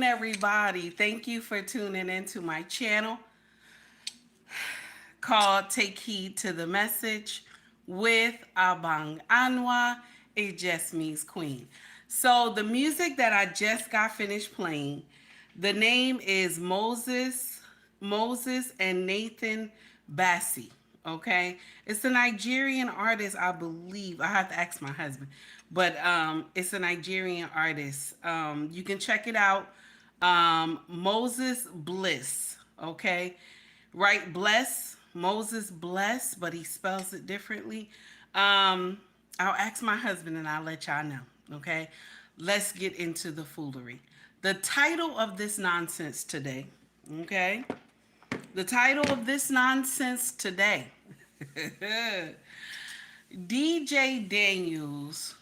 Everybody, thank you for tuning into my channel called Take Heed to the Message with Abang Anwa. It just means queen. So the music that I just got finished playing, the name is Moses and Nathan Bassi. Okay, it's a Nigerian artist, I believe. I have to ask my husband, but it's a Nigerian artist. You can check it out. Moses Bliss. Okay, right? Bless Moses Bless, but he spells it differently. I'll ask my husband and I'll let y'all know. Okay, let's get into the foolery. The title of this nonsense today. Okay, the title of this nonsense today. DJ Daniels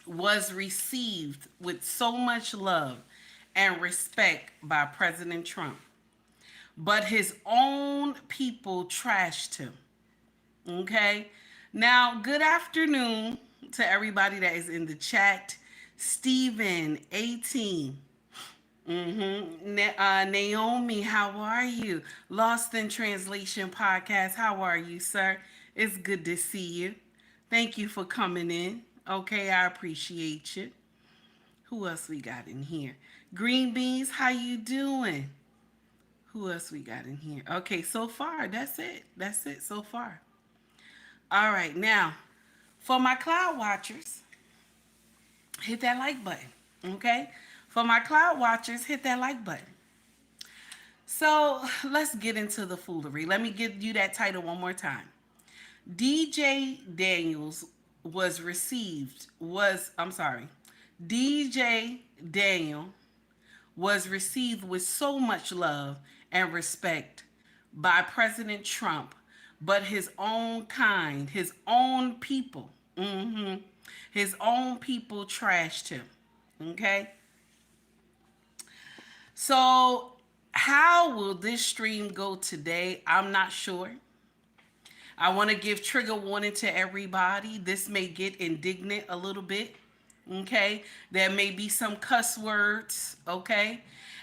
was received with so much love and respect by President Trump, but his own people trashed him. Okay? Now, good afternoon to everybody that is in the chat. Steven, 18. Naomi, how are you? Lost in Translation podcast. How are you, sir? It's good to see you. Thank you for coming in. Okay, I appreciate you. Who else we got in here? Green Beans, how you doing? Who else we got in here? Okay, so far, that's it. That's it so far. All right, now, for my cloud watchers, hit that like button, okay? For my cloud watchers, hit that like button. So let's get into the foolery. Let me give you that title one more time. DJ Daniels was received, was, I'm sorry, DJ Daniel was received with so much love and respect by President Trump, but his own kind, his own people, his own people trashed him. Okay? So, how will this stream go today? I'm not sure. I want to give trigger warning to everybody. This may get indignant a little bit. Okay? There may be some cuss words. Okay?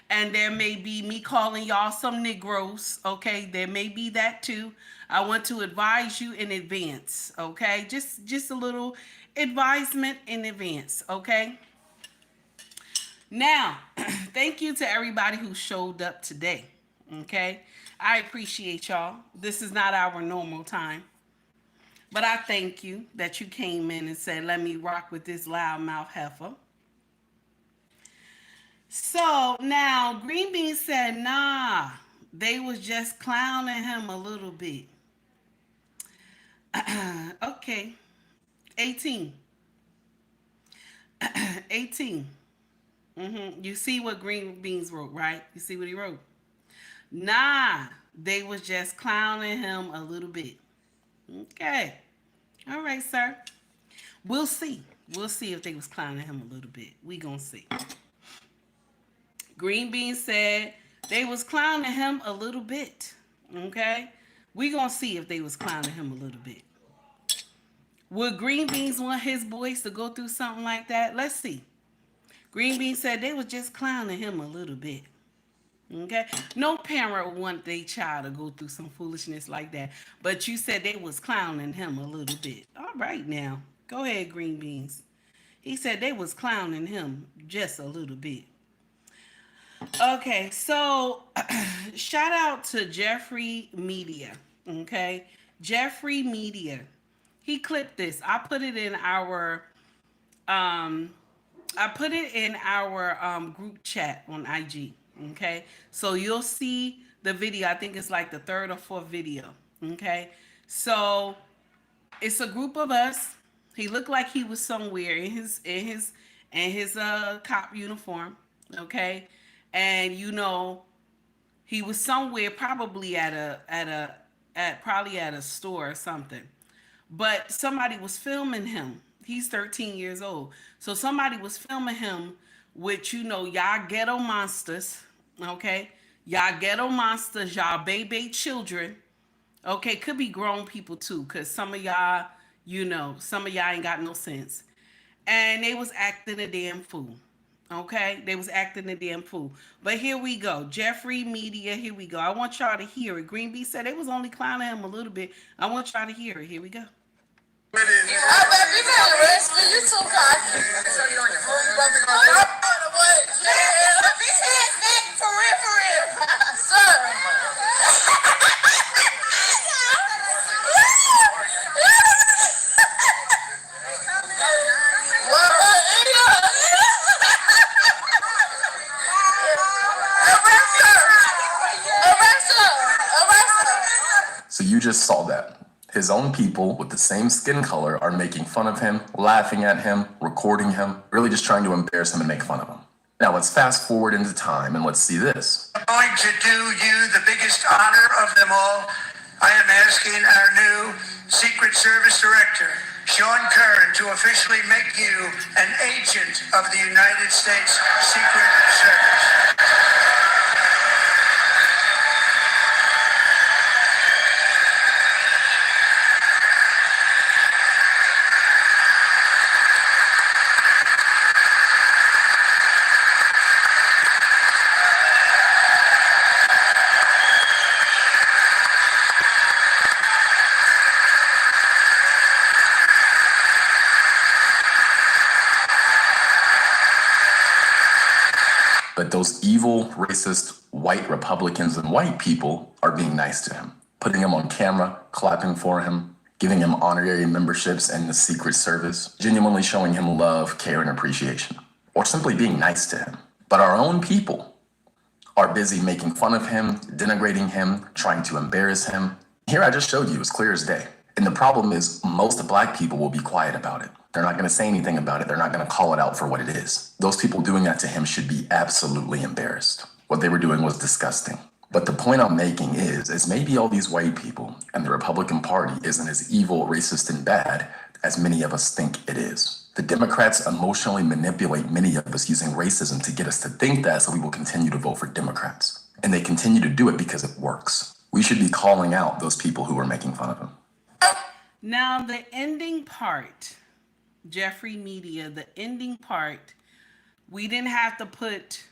And there may be me calling y'all some Negroes. Okay? There may be that too. I want to advise you in advance. Okay? Just a little advisement in advance. Okay? Now, thank you to everybody who showed up today. Okay? I appreciate y'all. This is not our normal time. But I thank you that you came in and said, let me rock with this loudmouth heifer. So now, Green Bean said, nah, they was just clowning him a little bit. Okay. 18. 18. You see what Green Beans wrote, right? You see what he wrote? Nah, they was just clowning him a little bit. Okay. All right, sir. We'll see. We'll see if they was clowning him a little bit. We gonna see. Green Bean said they was clowning him a little bit. Okay? We gonna see if they was clowning him a little bit. Would Green Beans want his boys to go through something like that? Let's see. Green Bean said they was just clowning him a little bit. Okay? No parent would want their child to go through some foolishness like that. But you said they was clowning him a little bit. All right now. Go ahead, Green Beans. He said they was clowning him just a little bit. Okay, so shout out to Jeffrey Media. Okay? Jeffrey Media. He clipped this. I put it in our group chat on IG. Okay, so you'll see the video. I think it's like the third or fourth video. Okay, so it's a group of us. He looked like he was somewhere in his cop uniform. Okay, and he was somewhere, probably at a store or something. But somebody was filming him. He's 13 years old. So somebody was filming him with, y'all ghetto monsters, okay? Y'all ghetto monsters, y'all baby children, okay? Could be grown people too, because some of y'all, some of y'all ain't got no sense. And they was acting a damn fool, Okay, they was acting a damn fool. But here we go. Jeffrey Media, here we go. I want y'all to hear it. Green Bee said they was only clowning him a little bit. I want y'all to hear it. Here we go. Oh, baby, you can't arrest me. You too cocky. So you on your phone? You about to go down? What? Yeah. For real, for real. Sir. So you just saw that. His own people with the same skin color are making fun of him, laughing at him, recording him, really just trying to embarrass him and make fun of him. Now let's fast forward into time and let's see this. I'm going to do you the biggest honor of them all. I am asking our new Secret Service Director, Sean Kern, to officially make you an agent of the United States Secret Service. But those evil, racist, white Republicans and white people are being nice to him, putting him on camera, clapping for him, giving him honorary memberships in the Secret Service, genuinely showing him love, care, and appreciation, or simply being nice to him. But our own people are busy making fun of him, denigrating him, trying to embarrass him. Here I just showed you as clear as day. And the problem is most black people will be quiet about it. They're not going to say anything about it. They're not going to call it out for what it is. Those people doing that to him should be absolutely embarrassed. What they were doing was disgusting. But the point I'm making is maybe all these white people and the Republican Party isn't as evil, racist, and bad as many of us think it is. The Democrats emotionally manipulate many of us using racism to get us to think that, so we will continue to vote for Democrats. And they continue to do it because it works. We should be calling out those people who are making fun of him. Now, the ending part, Jeffrey Media, the ending part, we didn't have to put,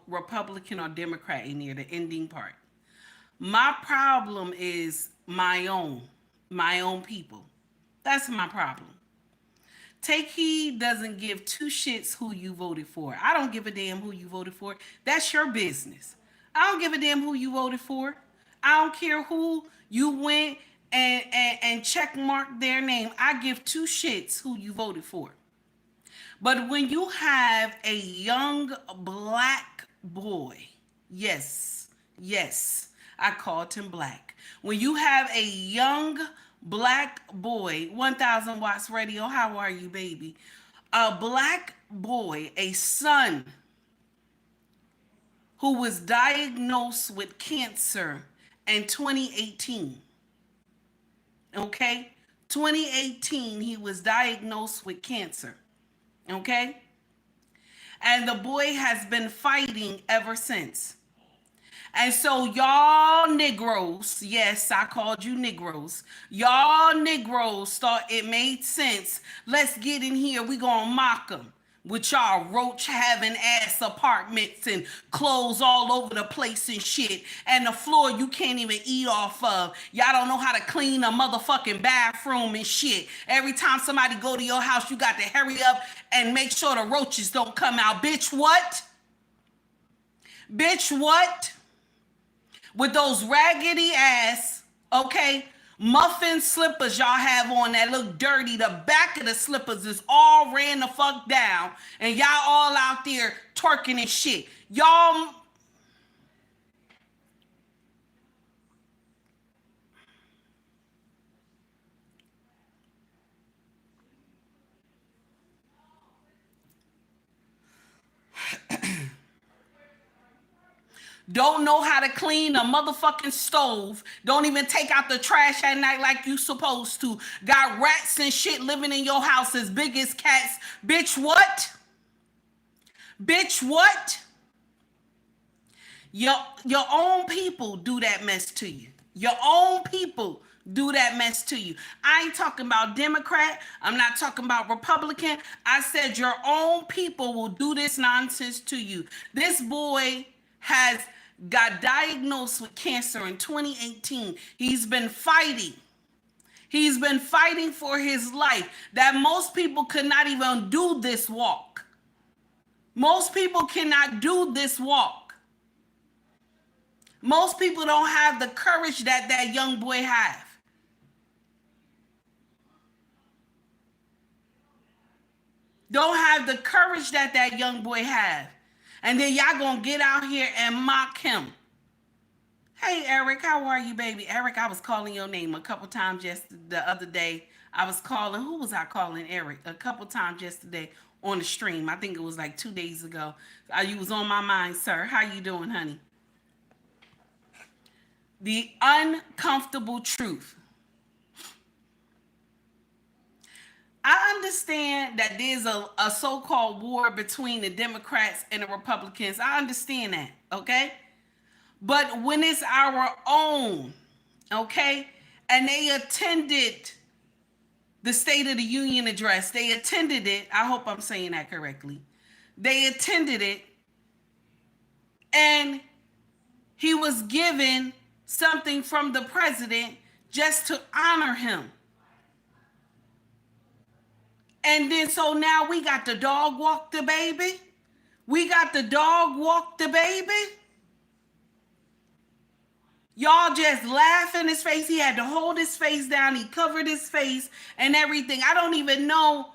Republican or Democrat in here, the ending part. My problem is my own people. That's my problem. Take Heed doesn't give two shits who you voted for. I don't give a damn who you voted for. That's your business. I don't give a damn who you voted for. I don't care who you went and check mark their name. I give two shits who you voted for. But when you have a young black boy, yes, I called him black. When you have a young black boy, 1000 watts radio, how are you, baby? A black boy, a son who was diagnosed with cancer in 2018. Okay? 2018, he was diagnosed with cancer. Okay? And the boy has been fighting ever since. And so y'all Negroes, yes, I called you Negroes. Y'all Negroes thought it made sense. Let's get in here. We gonna mock them with y'all roach having ass apartments and clothes all over the place and shit. And the floor you can't even eat off of. Y'all don't know how to clean a motherfucking bathroom and shit. Every time somebody go to your house, you got to hurry up and make sure the roaches don't come out. Bitch, what? Bitch, what? With those raggedy ass, okay, muffin slippers y'all have on that look dirty. The back of the slippers is all ran the fuck down. And y'all all out there twerking and shit. Y'all... Don't know how to clean a motherfucking stove. Don't even take out the trash at night like you supposed to. Got rats and shit living in your house as big as cats. Bitch, what? Bitch, what? Your own people do that mess to you. Your own people do that mess to you. I ain't talking about Democrat. I'm not talking about Republican. I said your own people will do this nonsense to you. This boy has got diagnosed with cancer in 2018. He's been fighting. He's been fighting for his life. That most people could not even do this walk. Most people cannot do this walk. Most people don't have the courage that that young boy have. Don't have the courage that that young boy have. And then y'all gonna get out here and mock him. Hey, Eric, how are you, baby? Eric, I was calling your name a couple times the other day. I was calling, who was I calling? Eric, a couple times yesterday on the stream. I think it was like 2 days ago. You was on my mind, sir. How you doing, honey? The uncomfortable truth. I understand that there's a so-called war between the Democrats and the Republicans. I understand that, okay? But when it's our own, okay, and they attended the State of the Union address, they attended it. I hope I'm saying that correctly. They attended it, and he was given something from the president just to honor him. And then so now we got the dog walk the baby. We got the dog walk the baby. Y'all just laugh in his face. He had to hold his face down. He covered his face and everything. I don't even know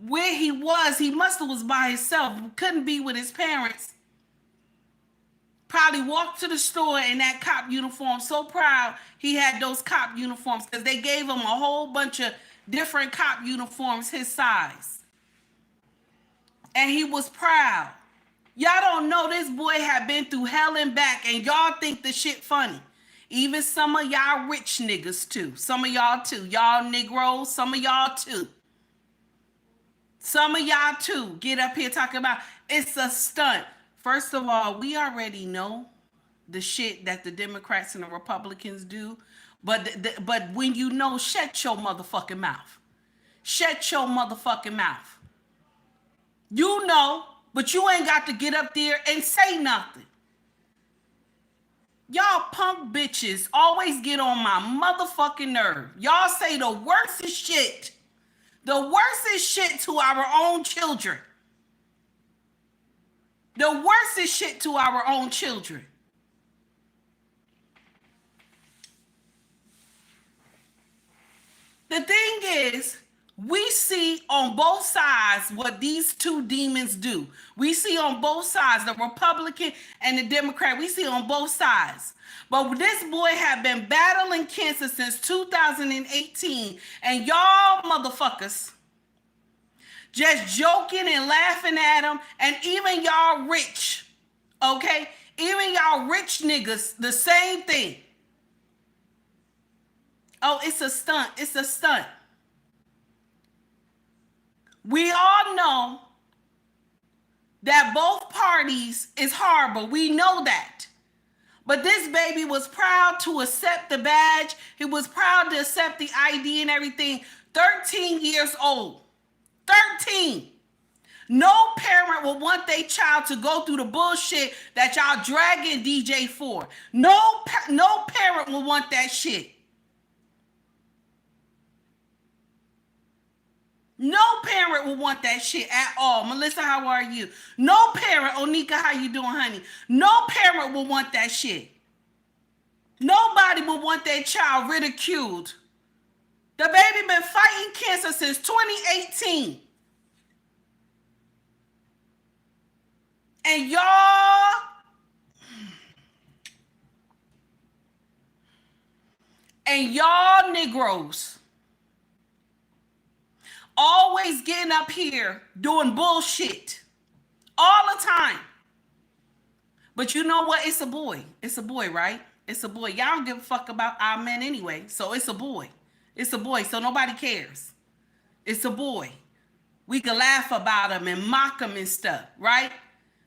where he was. He must have was by himself. Couldn't be with his parents. Probably walked to the store in that cop uniform. So proud he had those cop uniforms because they gave him a whole bunch of different cop uniforms his size. And he was proud. Y'all don't know this boy had been through hell and back, and y'all think the shit funny. Even some of y'all rich niggas too. Some of y'all too. Y'all Negroes, some of y'all too. Some of y'all too get up here talking about it's a stunt. First of all, we already know the shit that the Democrats and the Republicans do. But when you know, shut your motherfucking mouth. Shut your motherfucking mouth. You know, but you ain't got to get up there and say nothing. Y'all punk bitches always get on my motherfucking nerve. Y'all say the worstest shit. The worstest shit to our own children. The worstest shit to our own children. The thing is, we see on both sides what these two demons do. We see on both sides, the Republican and the Democrat. We see on both sides. But this boy had been battling cancer since 2018. And y'all motherfuckers just joking and laughing at him. And even y'all rich, okay? Even y'all rich niggas, the same thing. Oh, it's a stunt. It's a stunt. We all know that both parties is horrible. We know that. But this baby was proud to accept the badge. He was proud to accept the ID and everything. 13 years old. 13. No parent will want their child to go through the bullshit that y'all dragging DJ for. No parent will want that shit. No parent will want that shit at all. Melissa, how are you? No parent, Onika, how you doing, honey? No parent will want that shit. Nobody will want their child ridiculed. The baby been fighting cancer since 2018. And y'all Negroes always getting up here doing bullshit all the time. But you know what? It's a boy. It's a boy, right? It's a boy. Y'all don't give a fuck about our men anyway. So it's a boy. It's a boy. So nobody cares. It's a boy. We can laugh about him and mock him and stuff, right?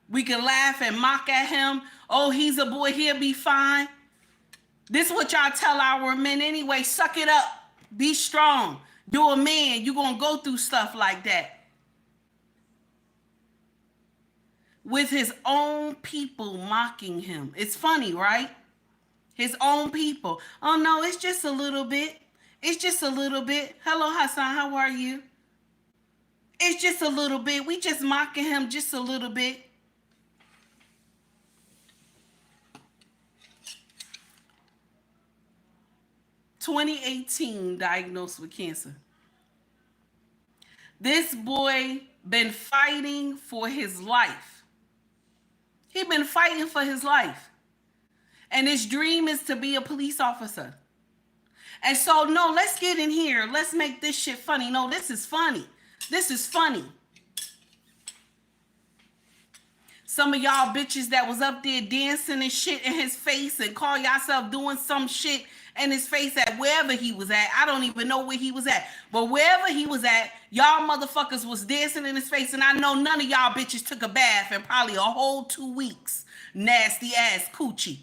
We can laugh and mock at him. Oh, he's a boy. He'll be fine. This is what y'all tell our men anyway. Suck it up. Be strong. You're a man. You're going to go through stuff like that. With his own people mocking him. It's funny, right? His own people. Oh, no, it's just a little bit. It's just a little bit. Hello, Hassan. How are you? It's just a little bit. We just mocking him just a little bit. (2018) diagnosed with cancer. This boy been fighting for his life. He been fighting for his life. And his dream is to be a police officer. And so, no, let's get in here. Let's make this shit funny. No, this is funny. This is funny. Some of y'all bitches that was up there dancing and shit in his face and call yourself doing some shit in his face at wherever he was at. I don't even know where he was at. But wherever he was at, y'all motherfuckers was dancing in his face. And I know none of y'all bitches took a bath in probably a whole 2 weeks. Nasty ass coochie.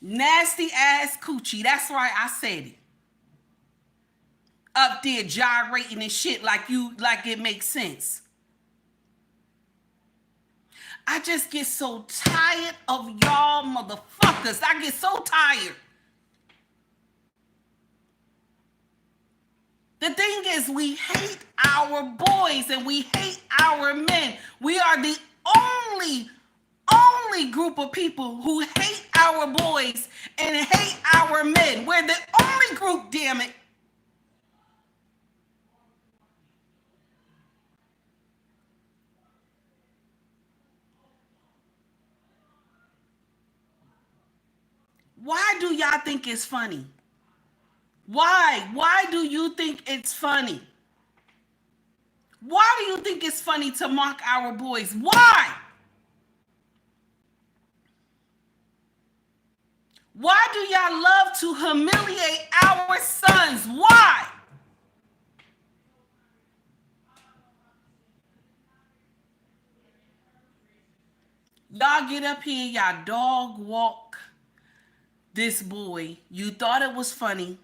Nasty ass coochie. That's right, I said it. Up there gyrating and shit like it makes sense. I just get so tired of y'all motherfuckers. I get so tired. The thing is, we hate our boys and we hate our men. We are the only group of people who hate our boys and hate our men. We're the only group, damn it. Why do y'all think it's funny? Why? Why do you think it's funny? Why do you think it's funny to mock our boys? Why? Why do y'all love to humiliate our sons? Why? Y'all get up here, y'all dog walk this boy. You thought it was funny.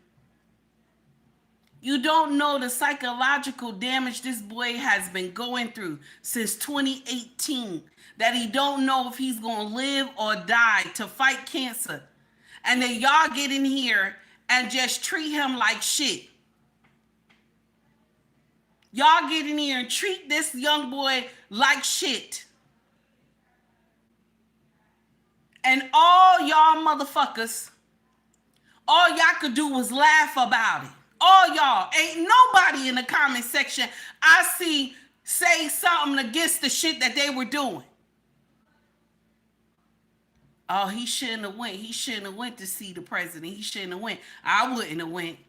You don't know the psychological damage this boy has been going through since 2018. That he don't know if he's going to live or die to fight cancer. And then y'all get in here and just treat him like shit. Y'all get in here and treat this young boy like shit. And all y'all motherfuckers, all y'all could do was laugh about it. All y'all. Ain't nobody in the comment section I see say something against the shit that they were doing. Oh, he shouldn't have went. He shouldn't have went to see the president. He shouldn't have went. I wouldn't have went.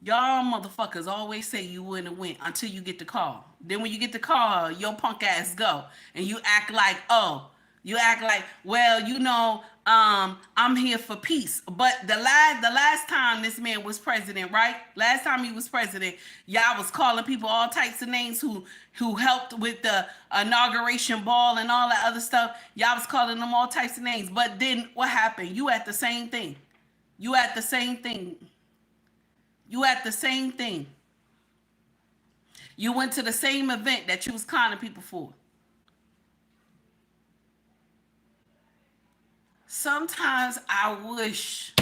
Y'all motherfuckers always say you wouldn't have went until you get the call. Then when you get the call, your punk ass go. And you act like, well, you know, I'm here for peace. But the last time this man was president, right? Last time he was president, y'all was calling people all types of names who helped with the inauguration ball and all that other stuff. Y'all was calling them all types of names. But then what happened? You at the same thing. You at the same thing. You at the same thing. You went to the same event that you was conning people for. Sometimes I wish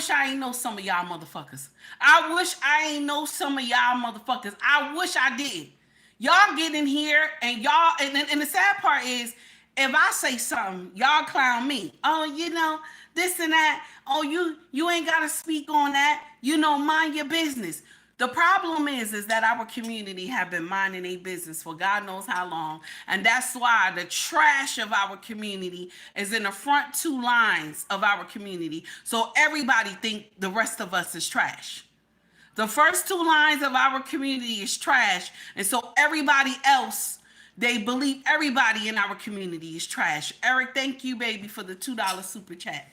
I ain't know some of y'all motherfuckers. I wish I ain't know some of y'all motherfuckers. I wish I did. Y'all get in here and y'all, and the sad part is, if I say something, y'all clown me. Oh, you know, this and that. Oh, you ain't got to speak on that. You know, mind your business. The problem is that our community have been minding their business for God knows how long. And that's why the trash of our community is in the front two lines of our community. So everybody think the rest of us is trash. The first two lines of our community is trash. And so everybody else, they believe everybody in our community is trash. Eric, thank you, baby, for the $2 super chat.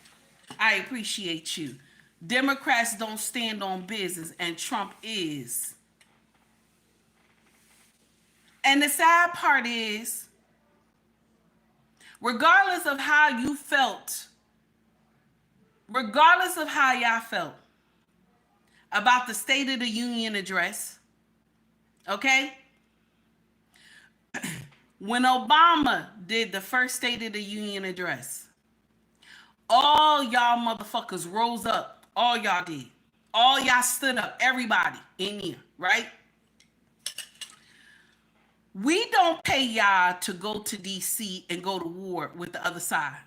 I appreciate you. Democrats don't stand on business, and Trump is. And the sad part is, regardless of how you felt, regardless of how y'all felt about the State of the Union address, okay? When Obama did the first State of the Union address, all y'all motherfuckers rose up. All y'all did. All y'all stood up. Everybody in here, right? We don't pay y'all to go to DC and go to war with the other side.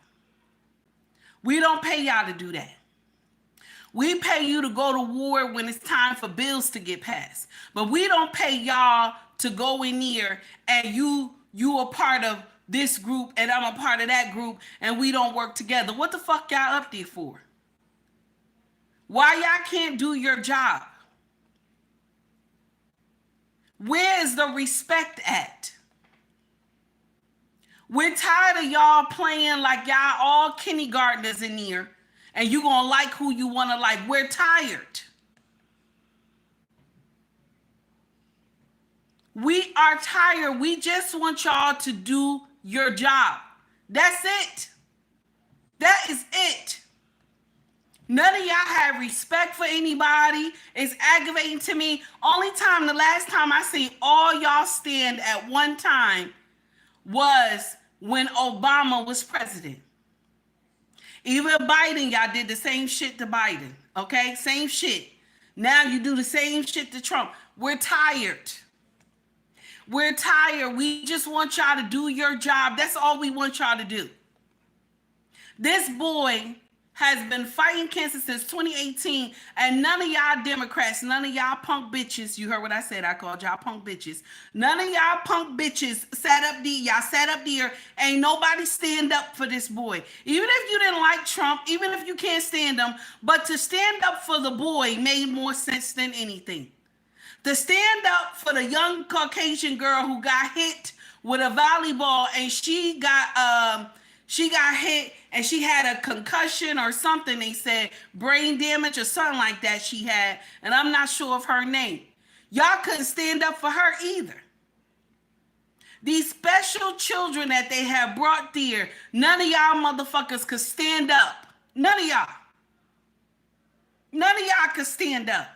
We don't pay y'all to do that. We pay you to go to war when it's time for bills to get passed. But we don't pay y'all to go in here and you a part of this group and I'm a part of that group and we don't work together. What the fuck y'all up there for? Why y'all can't do your job? Where is the respect at? We're tired of y'all playing like y'all all kindergartners in here and you gonna like who you wanna like. We're tired. We are tired. We just want y'all to do your job. That's it. That is it. None of y'all have respect for anybody. It's aggravating to me. The last time I seen all y'all stand at one time was when Obama was president. Even Biden, y'all did the same shit to Biden. Okay? Same shit. Now you do the same shit to Trump. We're tired. We're tired. We just want y'all to do your job. That's all we want y'all to do. This boy has been fighting cancer since 2018, and none of y'all Democrats, none of y'all punk bitches, you heard what I said, I called y'all punk bitches. None of y'all punk bitches sat up there, ain't nobody stand up for this boy. Even if you didn't like Trump, even if you can't stand him, but to stand up for the boy made more sense than anything. To stand up for the young Caucasian girl who got hit with a volleyball and she got hit and she had a concussion or something. They said brain damage or something like that she had. And I'm not sure of her name. Y'all couldn't stand up for her either. These special children that they have brought there, none of y'all motherfuckers could stand up. None of y'all. None of y'all could stand up.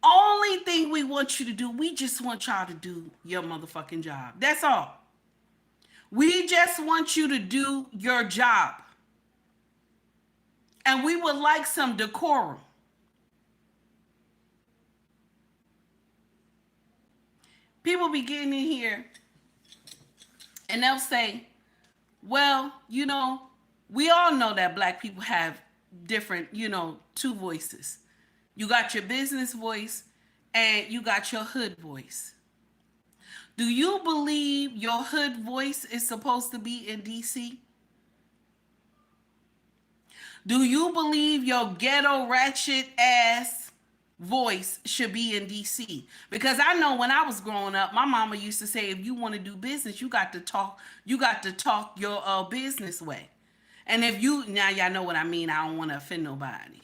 Only thing we want you to do, we just want y'all to do your motherfucking job. That's all. We just want you to do your job. And we would like some decorum. People be getting in here and they'll say, well, we all know that black people have different, two voices. You got your business voice and you got your hood voice. Do you believe your hood voice is supposed to be in DC? Do you believe your ghetto ratchet ass voice should be in DC? Because I know when I was growing up, my mama used to say, if you want to do business, you got to talk your business way. And now y'all know what I mean. I don't want to offend nobody.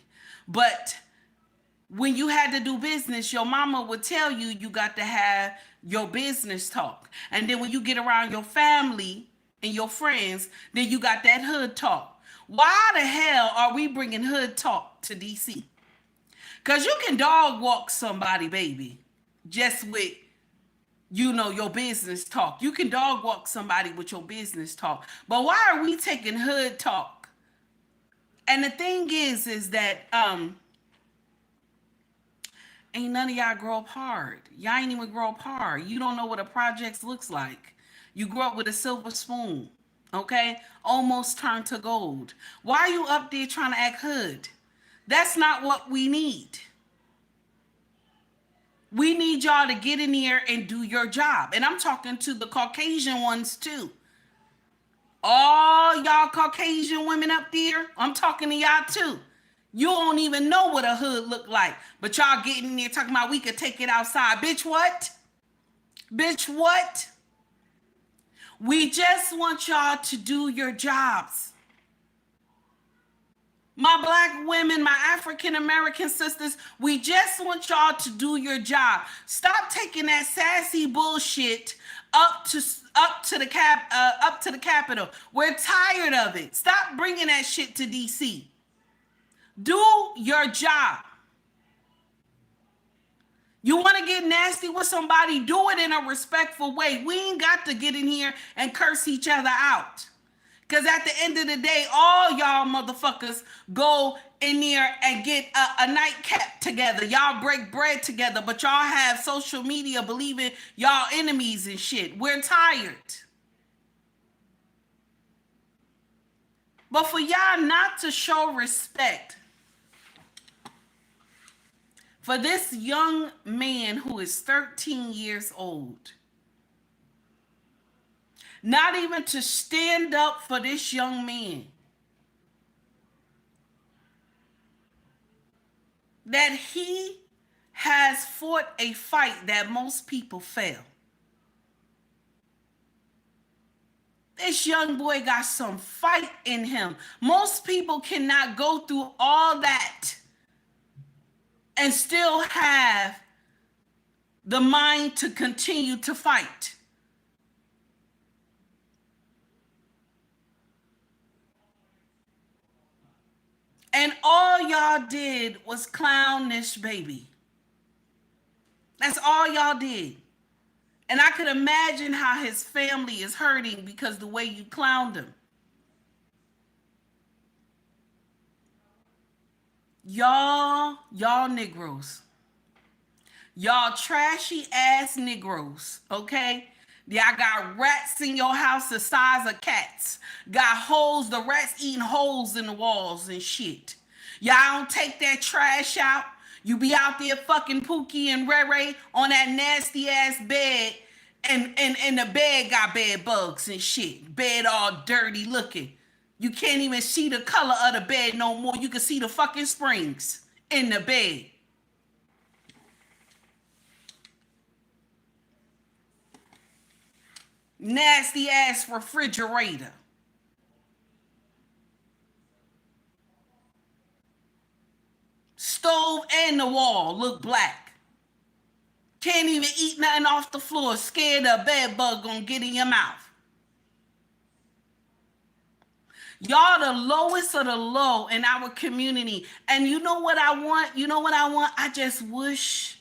But when you had to do business, your mama would tell you, you got to have your business talk. And then when you get around your family and your friends, then you got that hood talk. Why the hell are we bringing hood talk to DC? Because you can dog walk somebody, baby, just with, your business talk. You can dog walk somebody with your business talk. But why are we taking hood talk? And the thing is that, ain't none of y'all grow up hard. Y'all ain't even grow up hard. You don't know what a projects looks like. You grew up with a silver spoon, okay? Almost turned to gold. Why are you up there trying to act hood? That's not what we need. We need y'all to get in here and do your job. And I'm talking to the Caucasian ones too. All y'all Caucasian women up there, I'm talking to y'all too. You don't even know what a hood look like. But y'all getting in there talking about we could take it outside. Bitch, what? Bitch, what? We just want y'all to do your jobs. My black women, my African American sisters, we just want y'all to do your job. Stop taking that sassy bullshit up to the Capitol. We're tired of it. Stop bringing that shit to DC. Do your job. You want to get nasty with somebody, do it in a respectful way. We ain't got to get in here and curse each other out. Because at the end of the day, all y'all motherfuckers go in there and get a nightcap together. Y'all break bread together, but y'all have social media believing y'all enemies and shit. We're tired. But for y'all not to show respect for this young man who is 13 years old, not even to stand up for this young man, that he has fought a fight that most people fail. This young boy got some fight in him. Most people cannot go through all that and still have the mind to continue to fight. And all y'all did was clown this baby. That's all y'all did. And I could imagine how his family is hurting because the way you clowned him. Y'all Negroes. Y'all trashy ass Negroes, okay? Y'all got rats in your house the size of cats. Got holes, the rats eating holes in the walls and shit. Y'all don't take that trash out. You be out there fucking Pookie and Ray Ray on that nasty ass bed, and the bed got bed bugs and shit. Bed all dirty looking. You can't even see the color of the bed no more. You can see the fucking springs in the bed. Nasty ass refrigerator. Stove and the wall look black. Can't even eat nothing off the floor. Scared a bed bug gonna get in your mouth. Y'all the lowest of the low in our community. And you know what I want? I just wish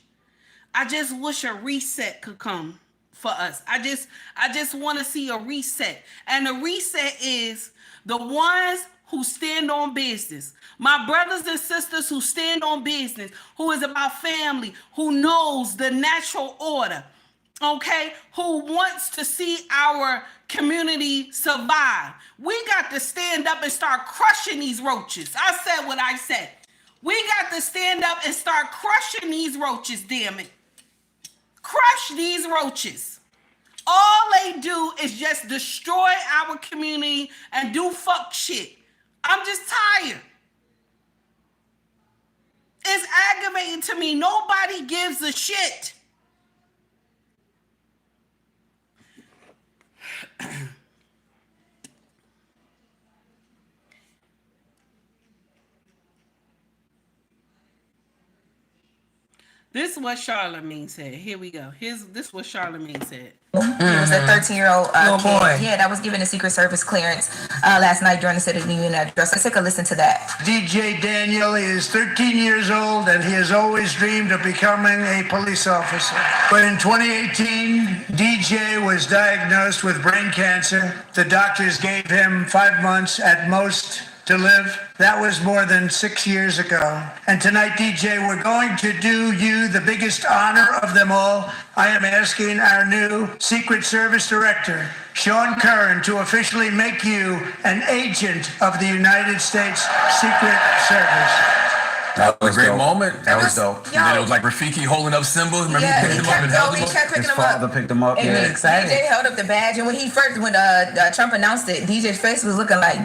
a reset could come for us. I just want to see a reset. And the reset is the ones who stand on business. My brothers and sisters who stand on business, who is about family, who knows the natural order, okay? Who wants to see our community survive. We got to stand up and start crushing these roaches. I said what I said. We got to stand up and start crushing these roaches, damn it. Crush these roaches. All they do is just destroy our community and do fuck shit. I'm just tired. It's aggravating to me. Nobody gives a shit. This is what Charlamagne said. Here we go. This is what Charlamagne said. It was a 13-year-old kid. boy. Yeah, that was given a Secret Service clearance last night during the State of the Union address. Let's take a listen to that. DJ Daniel is 13 years old and he has always dreamed of becoming a police officer. But in 2018, DJ was diagnosed with brain cancer. The doctors gave him 5 months at most to live. That was more than 6 years ago. And tonight, DJ, we're going to do you the biggest honor of them all. I am asking our new Secret Service Director, Sean Curran, to officially make you an agent of the United States Secret Service. That was a great dope. moment. That was dope. And then it was like Rafiki holding up symbols. Remember Yeah, he picked him up and held him up? kept picking His him up. father picked him up. And Yeah, then excited. DJ held up the badge, and when Trump announced it, DJ's face was looking like,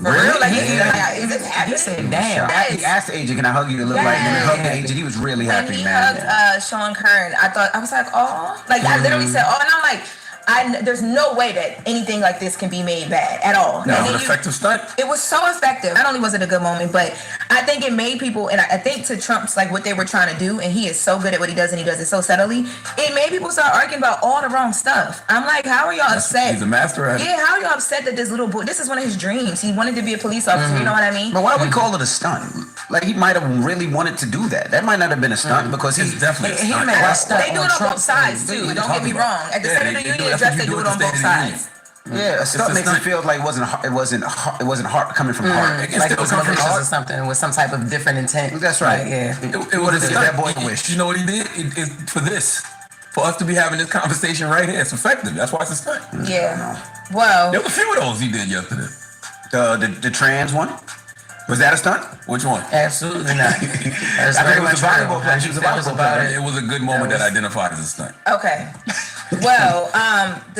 for Really? real, like, Yeah. is this He happening? said, damn. Yes. He asked the agent, can I hug you? It looked like when he hugged the agent, he was really When happy, he man. hugged Sean Curran, I was like, oh, like I literally said, oh, and I'm like, there's no way that anything like this can be made bad at all. No, an effective stunt. It was so effective. Not only was it a good moment, but I think it made people, and I think to Trump's like what they were trying to do, and he is so good at what he does, and he does it so subtly. It made people start arguing about all the wrong stuff. I'm like, how are y'all upset? He's a master at it. Yeah, how are y'all upset that this little boy? This is one of his dreams. He wanted to be a police officer. You know what I mean? But why do we call it a stunt? Like he might have really wanted to do that. That might not have been a stunt because It's definitely a stunt. They do it on both sides too. Don't get me wrong. At the State of the Union address, they do it on both sides. Yeah, a stunt makes it feel like it wasn't hard coming from heart. Like it was malicious or something with some type of different intent. That's right. Like, yeah. It was that boy wish. You know what he did? For this. For us to be having this conversation right here, it's effective. That's why it's a stunt. Yeah. Well, There were a few of those he did yesterday. The trans one. Was that a stunt? Which one? Absolutely not. That's I think very it was much a volleyball true. player. She was a That was volleyball about player. it. It was a good moment that identified as a stunt. okay. Well,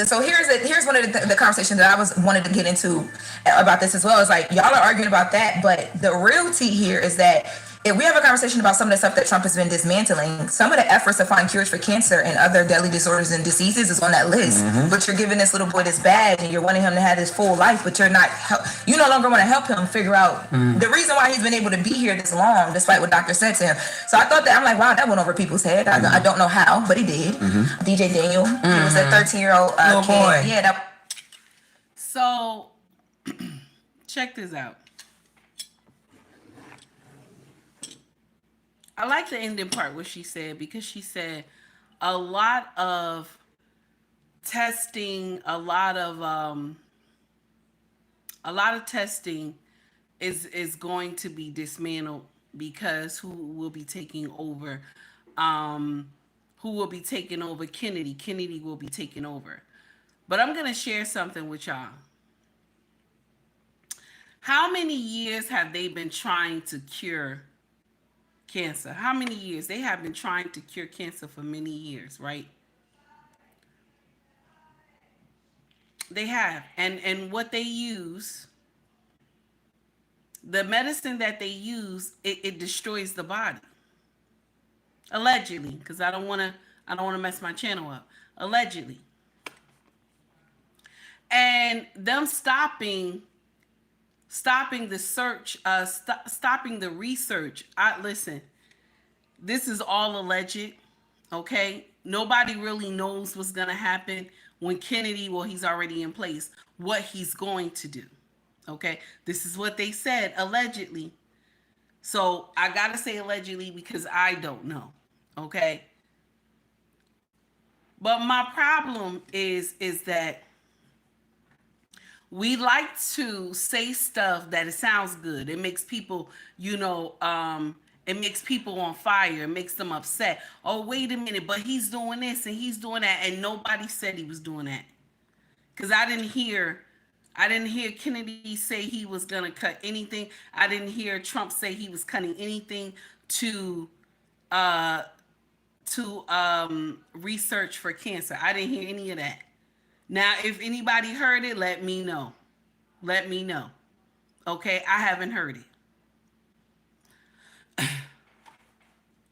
so here's one of the conversations that I wanted to get into about this as well. Is like y'all are arguing about that, but the real tea here is that if we have a conversation about some of the stuff that Trump has been dismantling, some of the efforts to find cures for cancer and other deadly disorders and diseases is on that list. But you're giving this little boy this bag and you're wanting him to have his full life, but you no longer want to help him figure out the reason why he's been able to be here this long, despite what doctor said to him. So I thought that, I'm like, wow, that went over people's head. I don't know how, but he did. DJ Daniel, he was a 13-year-old Little kid. boy. Yeah, So, check this out. I like the ending part what she said, because she said a lot of testing, a lot of testing is going to be dismantled, because who will be taking over? Who will be taking over? Kennedy. Kennedy will be taking over. But I'm gonna share something with y'all. How many years have they been trying to cure cancer? How many years? They have been trying to cure cancer for many years, right? They have. And what they use, the medicine that they use, it destroys the body. Allegedly, because I don't want to mess my channel up. Allegedly. And them stopping the search, stopping the research. Listen, this is all alleged, okay? Nobody really knows what's going to happen when Kennedy, well, he's already in place, what he's going to do, okay? This is what they said, allegedly. So I got to say allegedly because I don't know, okay? But my problem is that we like to say stuff that it sounds good. It makes people, it makes people on fire. It makes them upset. Oh, wait a minute, but he's doing this and he's doing that. And nobody said he was doing that. Because I didn't hear Kennedy say he was going to cut anything. I didn't hear Trump say he was cutting anything to research for cancer. I didn't hear any of that. Now, if anybody heard it, let me know. Let me know. Okay, I haven't heard it.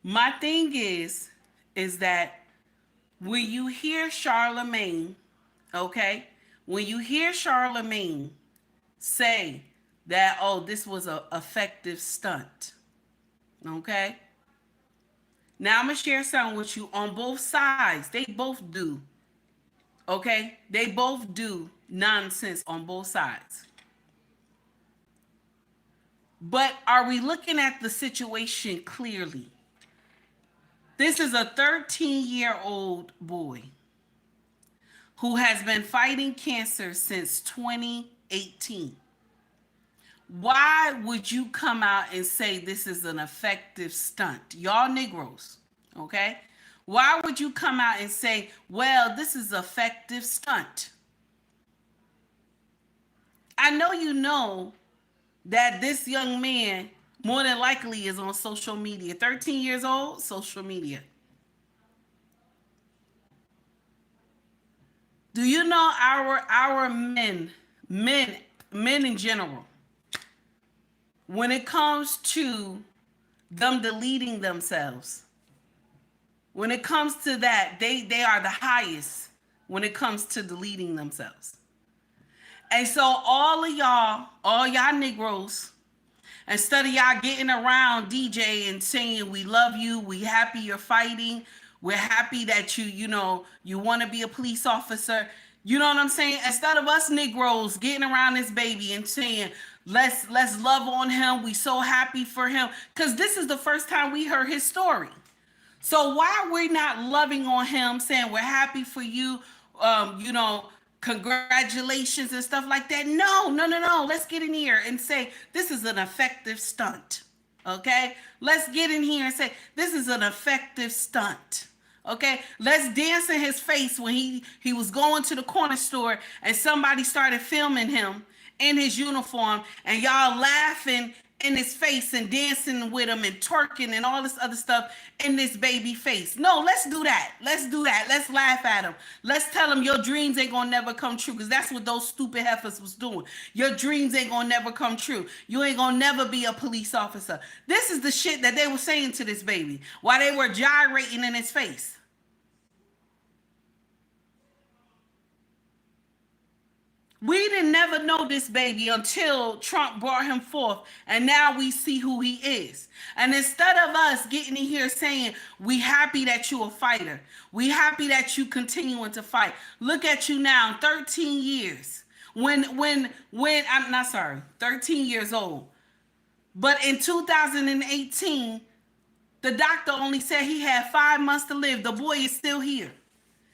My thing is that when you hear Charlemagne, okay, when you hear Charlemagne say that, oh, this was an effective stunt, okay? Now I'm going to share something with you on both sides. They both do. Okay, they both do nonsense on both sides. But are we looking at the situation clearly? This is a 13-year-old boy who has been fighting cancer since 2018. Why would you come out and say this is an effective stunt? Y'all Negroes, okay? Why would you come out and say, well, this is an effective stunt? I know you know that this young man more than likely is on social media. 13 years old, social media. Do you know our men in general, when it comes to them deleting themselves, when it comes to that, they are the highest when it comes to deleting themselves. And so all y'all Negroes, instead of y'all getting around DJ and saying we love you, we happy you're fighting, we're happy that you want to be a police officer. You know what I'm saying? Instead of us Negroes getting around this baby and saying, let's love on him, we so happy for him, because this is the first time we heard his story. So why are we not loving on him, saying we're happy for you, congratulations and stuff like that? No. Let's get in here and say this is an effective stunt. Okay? Let's get in here and say this is an effective stunt. Okay? Let's dance in his face when he was going to the corner store and somebody started filming him in his uniform and y'all laughing in his face and dancing with him and twerking and all this other stuff in this baby face. No, let's do that. Let's laugh at him. Let's tell him your dreams ain't gonna never come true, because that's what those stupid heifers was doing. Your dreams ain't gonna never come true. You ain't gonna never be a police officer. This is the shit that they were saying to this baby while they were gyrating in his face. We didn't never know this baby until Trump brought him forth, and now we see who he is. And instead of us getting in here saying, we happy that you a fighter, we happy that you continuing to fight. Look at you now, 13 years. When I'm not sorry, 13 years old. But in 2018, the doctor only said he had 5 months to live. The boy is still here.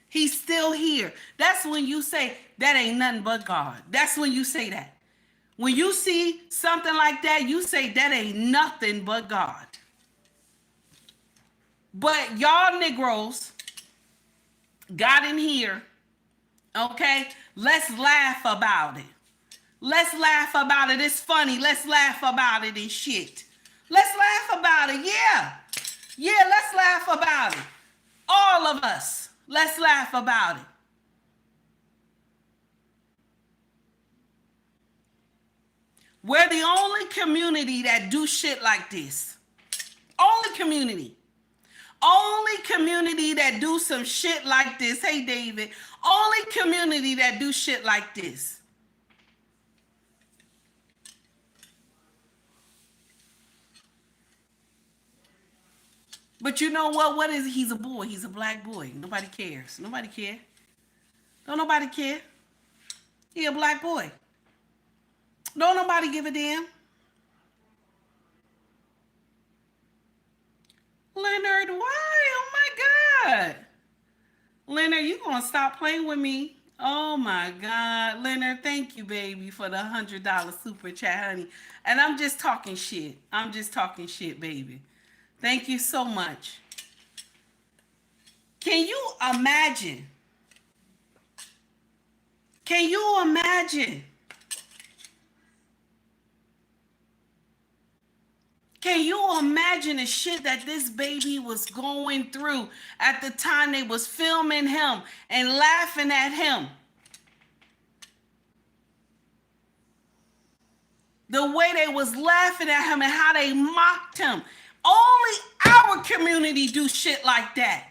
He's still here. That's when you say, that ain't nothing but God. That's when you say that. When you see something like that, you say, that ain't nothing but God. But y'all Negroes got in here, okay? Let's laugh about it. Let's laugh about it. It's funny. Let's laugh about it and shit. Let's laugh about it. Yeah, let's laugh about it. All of us. Let's laugh about it. We're the only community that do shit like this. Only community. Only community that do some shit like this. Hey, David. Only community that do shit like this. But you know what? What is he? He's a boy. He's a black boy. Nobody cares. Nobody care. Don't nobody care. He a black boy. Don't nobody give a damn. Leonard, why? Oh my God. Leonard, you gonna stop playing with me? Oh my God. Leonard, thank you, baby, for the $100 super chat, honey. And I'm just talking shit. I'm just talking shit, baby. Thank you so much. Can you imagine? Can you imagine? Can you imagine the shit that this baby was going through at the time they was filming him and laughing at him? The way they was laughing at him and how they mocked him. Only our community do shit like that.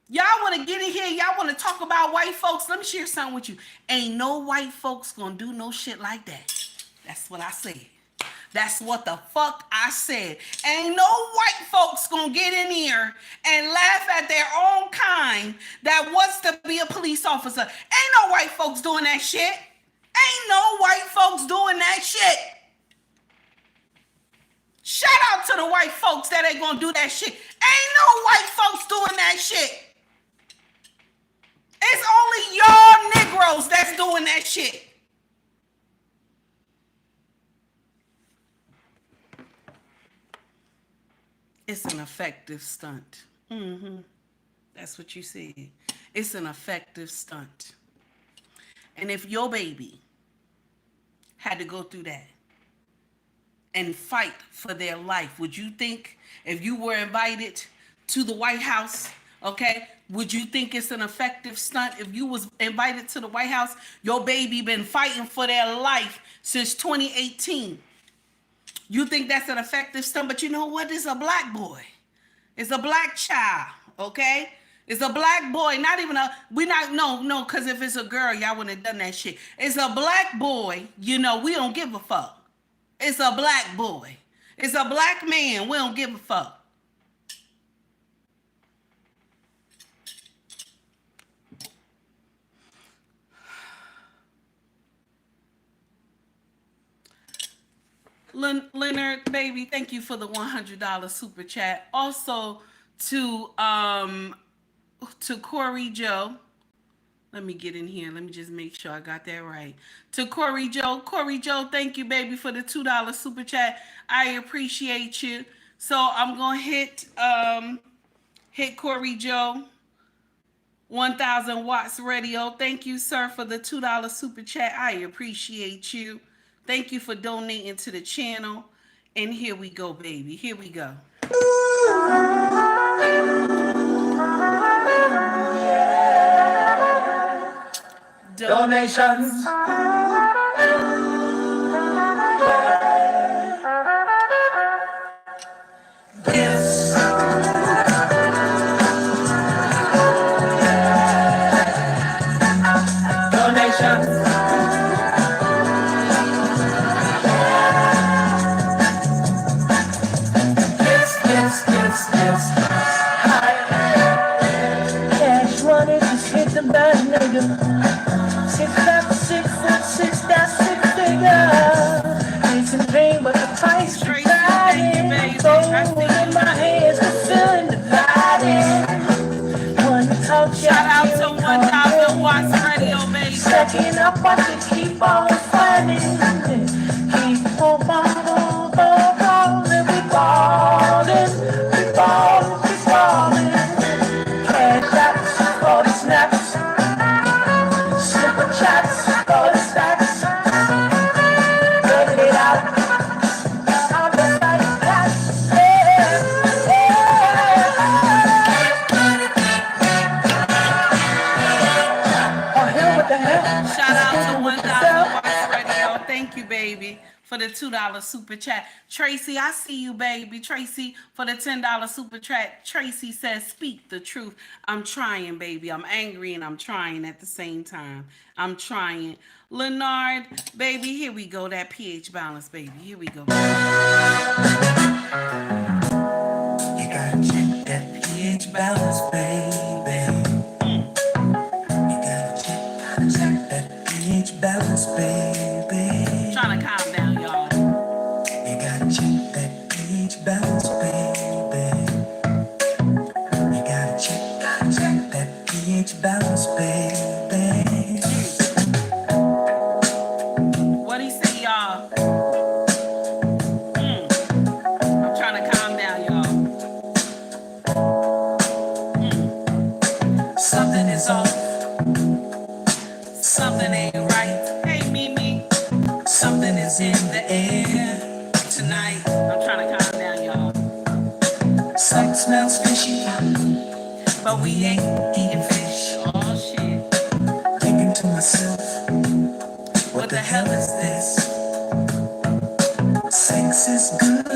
Y'all want to get in here, y'all want to talk about white folks. Let me share something with you. Ain't no white folks gonna do no shit like that. That's what I said. That's what the fuck I said. Ain't no white folks gonna get in here and laugh at their own kind that wants to be a police officer. Ain't no white folks doing that shit. Ain't no white folks doing that shit. Shout out to the white folks that ain't gonna do that shit. Ain't no white folks doing that shit. It's only y'all Negroes that's doing that shit. It's an effective stunt. That's what you said. It's an effective stunt. And if your baby had to go through that and fight for their life, would you think if you were invited to the White House, okay, would you think it's an effective stunt? If you was invited to the White House, your baby been fighting for their life since 2018. You think that's an effective stunt, but you know what? It's a black boy. It's a black child, okay? It's a black boy, not even a, we not, no, because if it's a girl, y'all wouldn't have done that shit. It's a black boy, you know, we don't give a fuck. It's a black boy. It's a black man, we don't give a fuck. Leonard, baby, thank you for the $100 super chat. Also to Corey Joe. Let me get in here. Let me just make sure I got that right. To Corey Joe. Corey Joe, thank you, baby, for the $2 super chat. I appreciate you. So I'm gonna hit Corey Joe. 1000 watts radio. Thank you, sir, for the $2 super chat. I appreciate you. Thank you for donating to the channel. And here we go, baby. Here we go. Donations. Gifts. Donations. Cash money, just hit the bad nigga. 6 that's 6 figure. It's in vain, but the price is riding. Gold in my hands, the feeling divided. One talk, Shout out to 1000 watts radio, baby. Second up, watch it keep on fighting. Keep on balling, we ballin', we ballin', we ballin'. Cash outs for the snaps, super chats for the stacks. Working it out, I'm just like that. Oh, hell, what the hell? Shout out to 1000 watts radio. Thank you, baby, for the $2 super chat. Tracy, I see you, baby. Tracy, for the $10 super chat. Tracy says, speak the truth. I'm trying, baby. I'm angry and I'm trying at the same time. I'm trying. Leonard, baby, here we go. That pH balance, baby. Here we go. You gotta check that pH balance, baby. You gotta check that pH balance, baby. Trying to calm down, y'all. You gotta check that pH balance, baby. You gotta check that pH balance, baby. What do you say, y'all? I'm trying to calm down, y'all. Something is off. Something ain't right. Hey, Mimi. Something is in the air tonight. I'm trying to calm down, y'all. Something smells fishy, But we ain't eating fish. Oh, shit. thinking to myself, what the hell is this? Sex is good,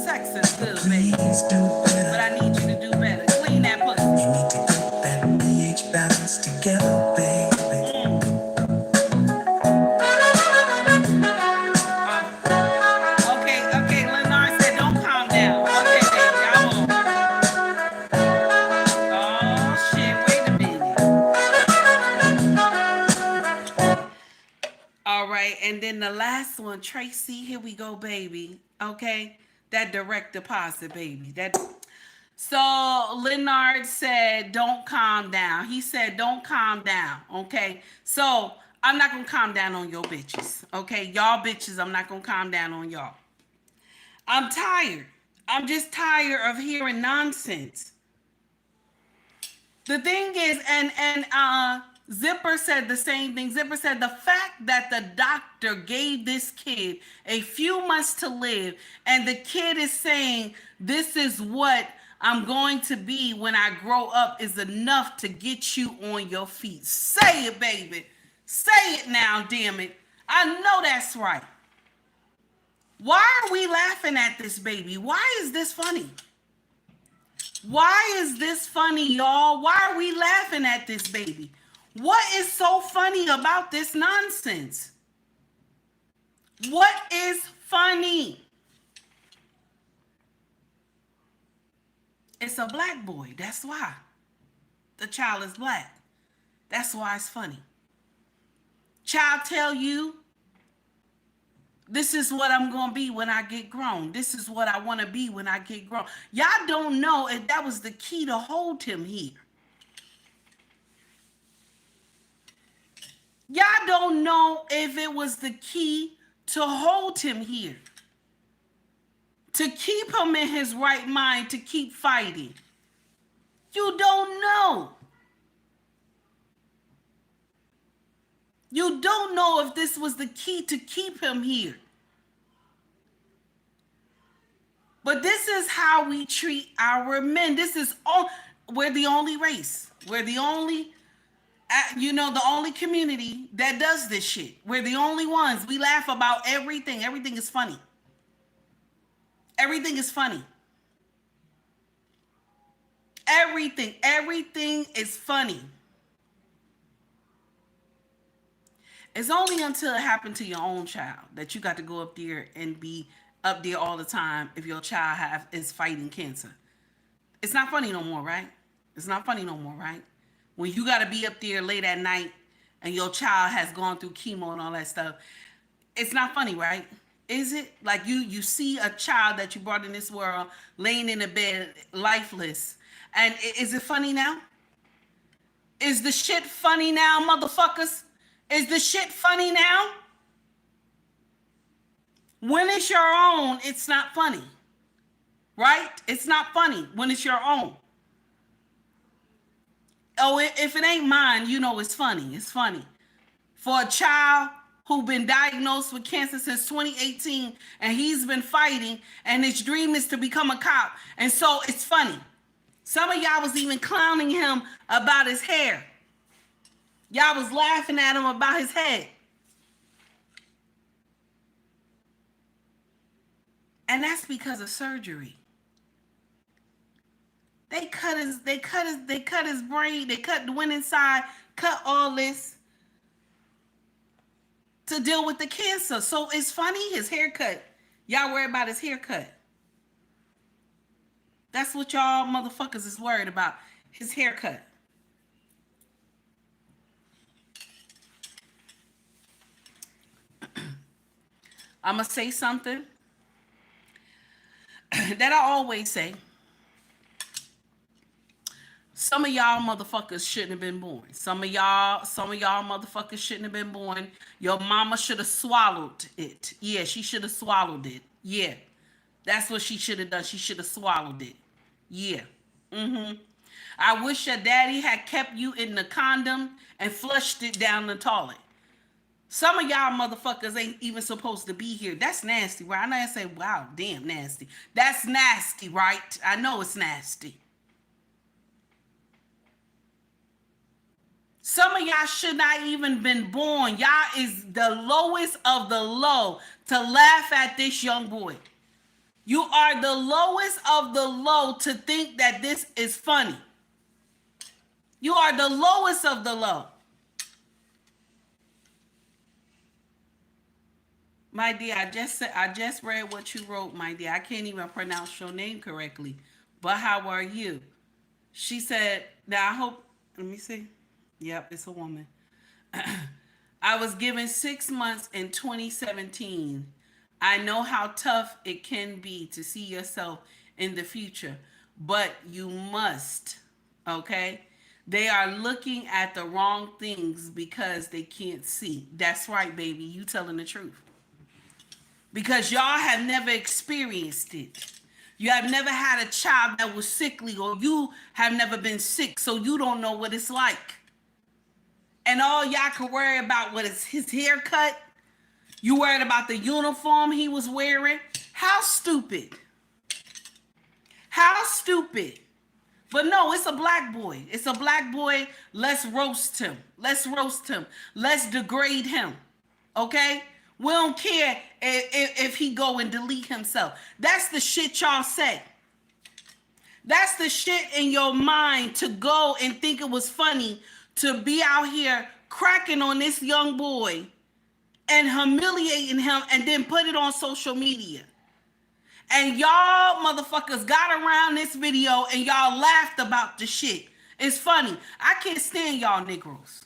Sex is good, baby. please do But better. I need you to do better. Clean that pussy. You need to get that pH balance together, baby. Okay, Leonard said don't calm down. Okay, baby, I won't. Oh, shit, wait a minute. All right, and then the last one, Tracy, here we go, baby. Okay, that direct deposit, baby. So Leonard said, don't calm down. He said, don't calm down, okay? So I'm not going to calm down on your bitches, okay? Y'all bitches, I'm not going to calm down on y'all. I'm tired. I'm just tired of hearing nonsense. The thing is, and Zipper said the same thing. Zipper said the fact that the doctor gave this kid a few months to live, and the kid is saying, this is what I'm going to be when I grow up, is enough to get you on your feet. Say it, baby. Say it now, damn it. I know that's right. Why are we laughing at this, baby? Why is this funny? Why is this funny, y'all? Why are we laughing at this baby? What is so funny about this nonsense? What is funny? It's a black boy. That's why. The child is black. That's why it's funny. Child tell you, this is what I'm going to be when I get grown. This is what I want to be when I get grown. Y'all don't know if that was the key to hold him here. Y'all don't know if it was the key to hold him here. To keep him in his right mind, to keep fighting. You don't know. You don't know if this was the key to keep him here. But this is how we treat our men. This is all, we're the only race. We're the only, the only community that does this shit. We're the only ones. We laugh about everything. Everything is funny. Everything is funny. Everything is funny. It's only until it happened to your own child that you got to go up there and be up there all the time if your child is fighting cancer. It's not funny no more, right? It's not funny no more, right? When you got to be up there late at night and your child has gone through chemo and all that stuff, it's not funny, right? Is it? Like you see a child that you brought in this world laying in a bed lifeless, and is it funny now? Is the shit funny now, motherfuckers? Is the shit funny now? When it's your own, it's not funny. Right? It's not funny when it's your own. Oh, if it ain't mine, you know it's funny. It's funny. For a child who's been diagnosed with cancer since 2018 and he's been fighting and his dream is to become a cop. And so it's funny. Some of y'all was even clowning him about his hair. Y'all was laughing at him about his head. And that's because of surgery. They cut his brain, they went inside, cut all this to deal with the cancer. So it's funny, his haircut. Y'all worry about his haircut. That's what y'all motherfuckers is worried about, his haircut. I'm going to say something that I always say. Some of y'all motherfuckers shouldn't have been born. Some of y'all motherfuckers shouldn't have been born. Your mama should have swallowed it. Yeah, she should have swallowed it. Yeah, that's what she should have done. She should have swallowed it. Yeah. I wish your daddy had kept you in the condom and flushed it down the toilet. Some of y'all motherfuckers ain't even supposed to be here. That's nasty, right? I know I say, wow, damn nasty. That's nasty, right? I know it's nasty. Some of y'all should not even been born. Y'all is the lowest of the low to laugh at this young boy. You are the lowest of the low to think that this is funny. You are the lowest of the low. My dear, I just read what you wrote, my dear. I can't even pronounce your name correctly. But how are you? She said, now I hope, let me see. Yep, it's a woman. I was given 6 months in 2017. I know how tough it can be to see yourself in the future, but you must, okay? They are looking at the wrong things because they can't see. That's right, baby. You telling the truth. Because y'all have never experienced it. You have never had a child that was sickly, or you have never been sick, so you don't know what it's like. And all y'all can worry about what is his haircut. You worried about the uniform he was wearing. How stupid. How stupid. But no, it's a black boy. It's a black boy. Let's roast him. Let's roast him. Let's degrade him. Okay? We don't care if he go and delete himself. That's the shit y'all say. That's the shit in your mind to go and think it was funny to be out here cracking on this young boy and humiliating him and then put it on social media. And y'all motherfuckers got around this video and y'all laughed about the shit. It's funny. I can't stand y'all Negroes.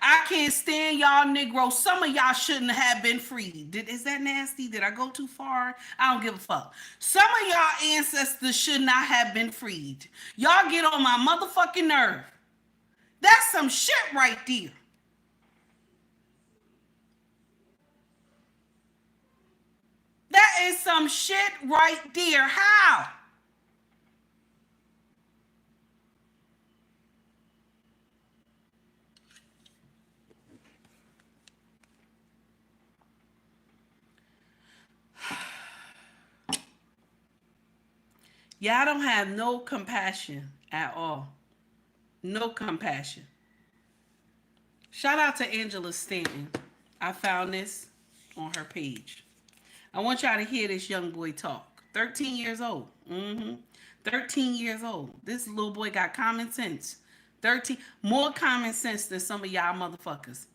I can't stand y'all Negroes. Some of y'all shouldn't have been freed. Is that nasty? Did I go too far? I don't give a fuck. Some of y'all ancestors should not have been freed. Y'all get on my motherfucking nerve. That's some shit right there. That is some shit right there. How? Y'all don't have no compassion at all. No compassion. Shout out to Angela Stanton. I found this on her page. I want y'all to hear this young boy talk. 13 years old. 13 years old. This little boy got common sense. 13, more common sense than some of y'all motherfuckers.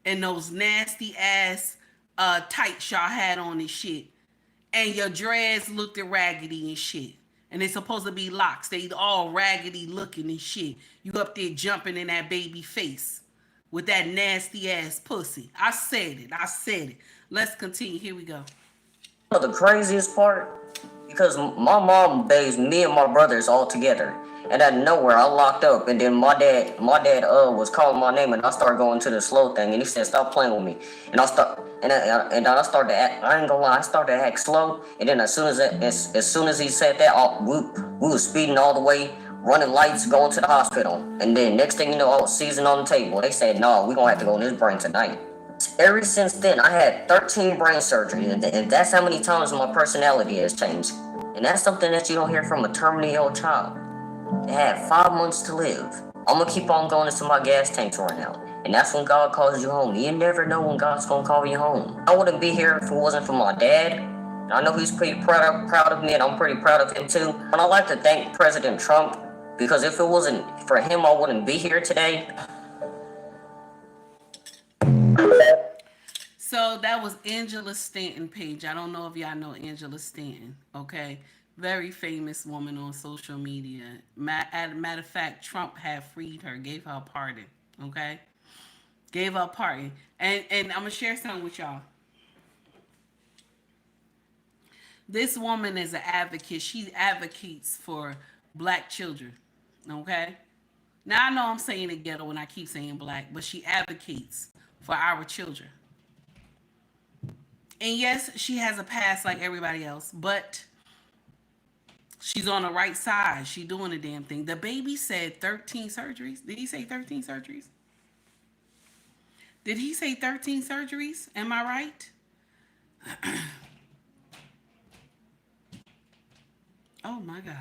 And those nasty ass tights y'all had on and shit. And your dreads looked raggedy and shit. And they supposed to be locks. They all raggedy looking and shit. You up there jumping in that baby face with that nasty ass pussy. I said it. I said it. Let's continue. Here we go. The craziest part, because my mom bathed me and my brothers all together, and out of nowhere I locked up, and then my dad was calling my name, and I started going to the slow thing, and he said, "Stop playing with me," and I started to act. I ain't gonna lie, I started to act slow, and then as soon as he said that, we was speeding all the way, running lights, going to the hospital, and then next thing you know, I was seizing on the table. They said, "No, we gonna have to go in this brain tonight." Ever since then, I had 13 brain surgery, and that's how many times my personality has changed. And that's something that you don't hear from a terminally ill child. They had 5 months to live. I'm gonna keep on going until my gas tanks run out. And that's when God calls you home. You never know when God's gonna call you home. I wouldn't be here if it wasn't for my dad. And I know he's pretty proud of me, and I'm pretty proud of him too. And I'd like to thank President Trump, because if it wasn't for him, I wouldn't be here today. So that was Angela Stanton page. I don't know if y'all know Angela Stanton, okay? Very famous woman on social media. Matter of fact, Trump had freed her, gave her a pardon, okay? Gave her a pardon. And I'm going to share something with y'all. This woman is an advocate. She advocates for black children, okay? Now, I know I'm saying it ghetto when I keep saying black, but she advocates for our children. And yes, she has a past like everybody else, but she's on the right side. She doing the damn thing. The baby said 13 surgeries. Did he say 13 surgeries? Did he say 13 surgeries? Am I right? Oh my God.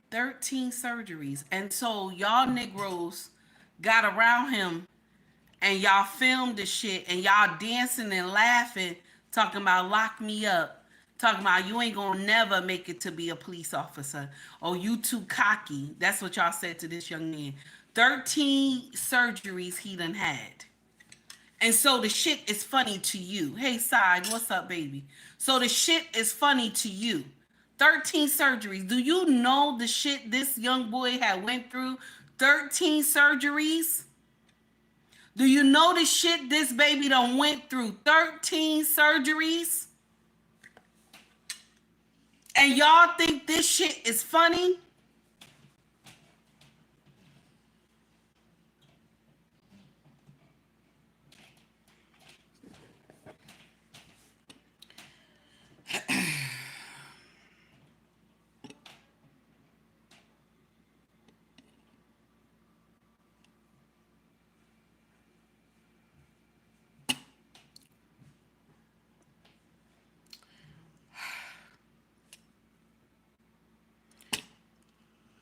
13 surgeries. And so y'all Negroes got around him and y'all filmed the shit and y'all dancing and laughing, talking about lock me up, talking about you ain't gonna never make it to be a police officer. Oh, you too cocky. That's what y'all said to this young man. 13 surgeries he done had. And so the shit is funny to you. Hey, Side, what's up, baby? So the shit is funny to you. 13 surgeries. Do you know the shit this young boy had went through? 13 surgeries? Do you know the shit this baby done went through? 13 surgeries? And y'all think this shit is funny?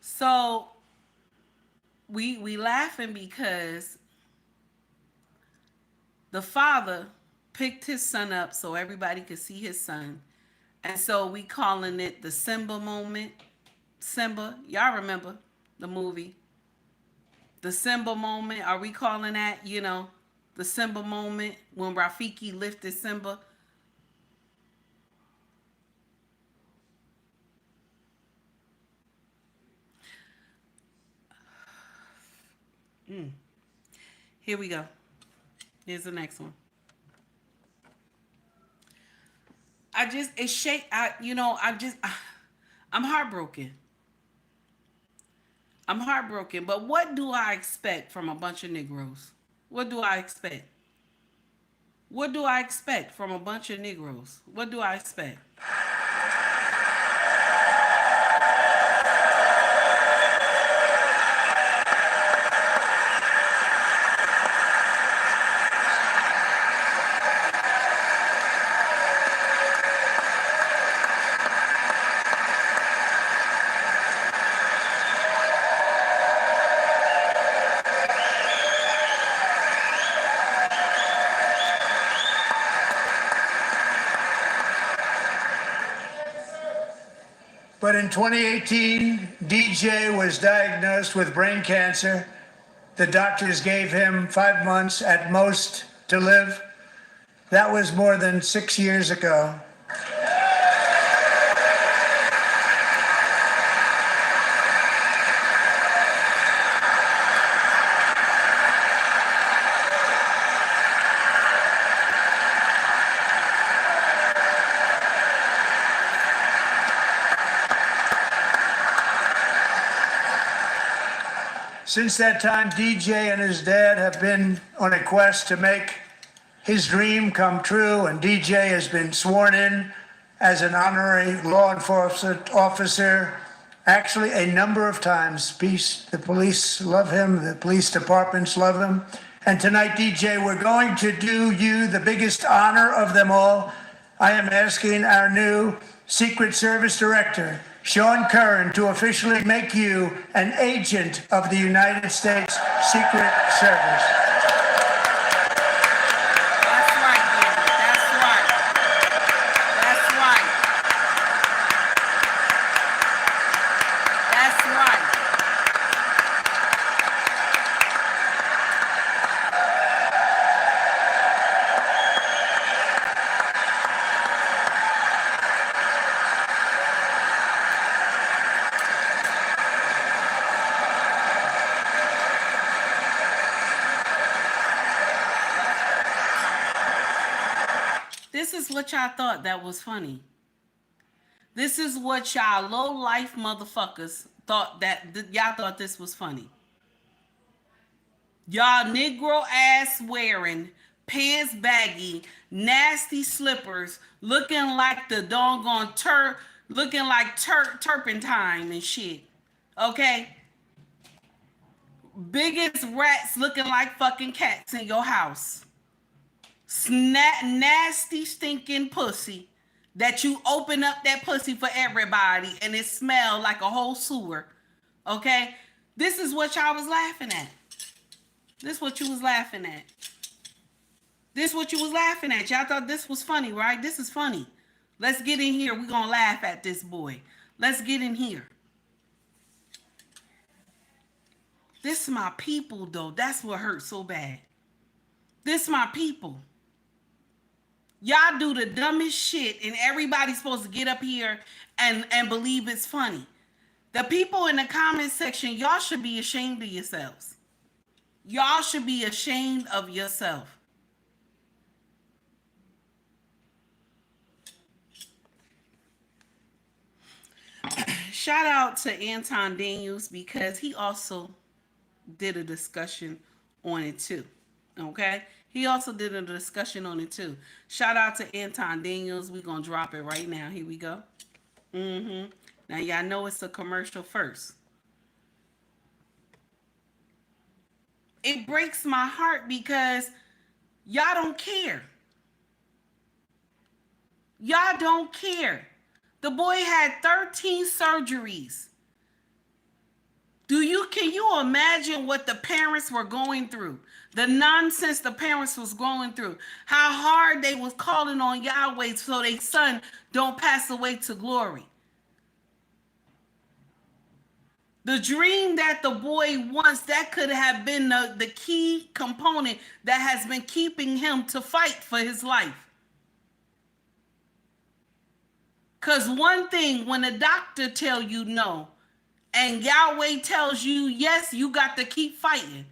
So we laughing because the father picked his son up so everybody could see his son And so we calling it the Simba moment. Simba, y'all remember the movie? The Simba moment. Are we calling that, the Simba moment when Rafiki lifted Simba? Here we go. Here's the next one. I'm heartbroken. I'm heartbroken. But what do I expect from a bunch of Negroes? What do I expect? What do I expect from a bunch of Negroes? What do I expect? But in 2018, DJ was diagnosed with brain cancer. The doctors gave him 5 months at most to live. That was more than 6 years ago. Since that time, DJ and his dad have been on a quest to make his dream come true, and DJ has been sworn in as an honorary law enforcement officer, actually a number of times. The police love him, the police departments love him. And tonight, DJ, we're going to do you the biggest honor of them all. I am asking our new Secret Service Director, Sean Curran, to officially make you an agent of the United States Secret Service. That's right, baby. That's right. That's right. That's right. This is what y'all thought that was funny. This is what y'all low life motherfuckers thought y'all thought this was funny. Y'all Negro ass wearing, pants baggy, nasty slippers, looking like the doggone turpentine and shit. Okay? Biggest rats looking like fucking cats in your house. Nasty stinking pussy that you open up that pussy for everybody and it smelled like a whole sewer. Okay? This is what y'all was laughing at. This is what you was laughing at. This is what you was laughing at. Y'all thought this was funny, right? This is funny. Let's get in here. We're going to laugh at this boy. Let's get in here. This is my people, though. That's what hurts so bad. This is my people. Y'all do the dumbest shit and everybody's supposed to get up here and believe it's funny. The people in the comment section, y'all should be ashamed of yourselves. Y'all should be ashamed of yourself. Shout out to Anton Daniels because he also did a discussion on it too. Okay? He also did a discussion on it too. Shout out to Anton Daniels. We're going to drop it right now. Here we go. Now, y'all know it's a commercial first. It breaks my heart because y'all don't care. Y'all don't care. The boy had 13 surgeries. Can you imagine what the parents were going through? The nonsense the parents was going through. How hard they was calling on Yahweh so their son don't pass away to glory. The dream that the boy wants, that could have been the key component that has been keeping him to fight for his life. Because one thing, when a doctor tell you no, and Yahweh tells you yes, you got to keep fighting.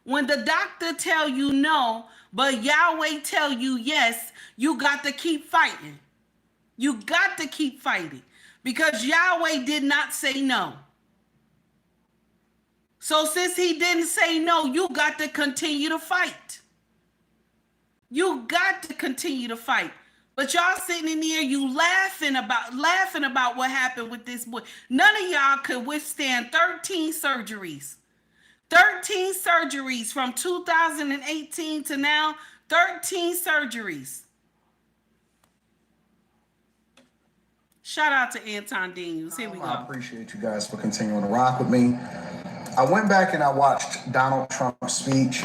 When the doctor tell you no, but Yahweh tell you yes, you got to keep fighting. You got to keep fighting. Because Yahweh did not say no. So since he didn't say no, you got to continue to fight. You got to continue to fight. But y'all sitting in here, you laughing about what happened with this boy. None of y'all could withstand 13 surgeries. 13 surgeries from 2018 to now, 13 surgeries. Shout out to Anton Daniels. Here we go. I appreciate you guys for continuing to rock with me. I went back and I watched Donald Trump's speech.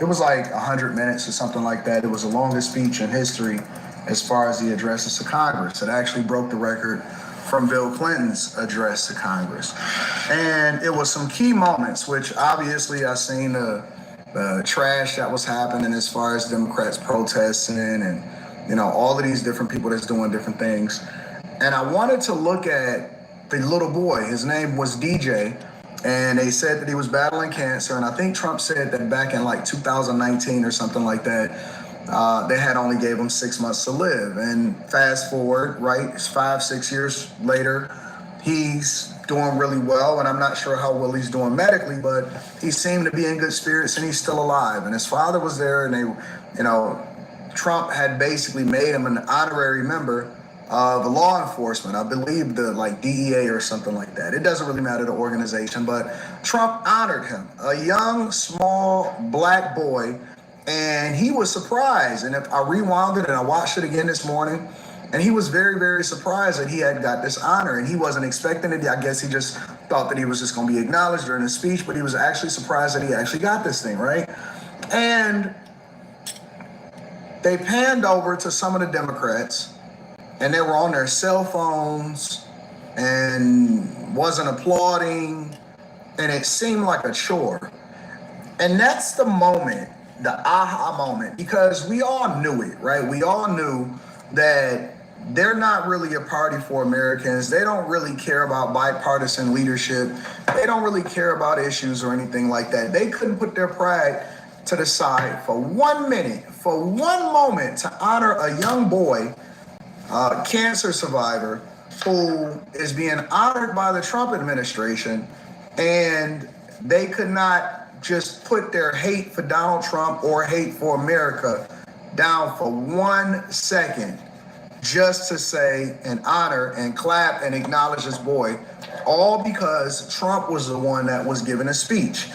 It was like 100 minutes or something like that. It was the longest speech in history as far as the addresses to Congress. It actually broke the record from Bill Clinton's address to Congress. And it was some key moments, which obviously I seen the trash that was happening as far as Democrats protesting and, you know, all of these different people that's doing different things. And I wanted to look at the little boy. His name was DJ. And they said that he was battling cancer. And I think Trump said that back in like 2019 or something like that, they had only gave him 6 months to live. And fast forward, right, 5-6 years later, he's doing really well. And I'm not sure how well he's doing medically, but he seemed to be in good spirits and he's still alive. And his father was there and they, you know, Trump had basically made him an honorary member of law enforcement. I believe the like DEA or something like that. It doesn't really matter the organization, but Trump honored him, a young, small black boy, and he was surprised. And if I rewound it and I watched it again this morning, and he was very, very surprised that he had got this honor, and he wasn't expecting it. I guess he just thought that he was just going to be acknowledged during his speech, but he was actually surprised that he actually got this thing, right? And they panned over to some of the Democrats, and they were on their cell phones and wasn't applauding, and it seemed like a chore. And that's the moment, the aha moment, because we all knew it, right? We all knew that they're not really a party for Americans. They don't really care about bipartisan leadership. They don't really care about issues or anything like that. They couldn't put their pride to the side for 1 minute, for one moment, to honor a young boy, cancer survivor, who is being honored by the Trump administration, and they could not just put their hate for Donald Trump or hate for America down for 1 second just to say and honor and clap and acknowledge this boy, all because Trump was the one that was giving a speech.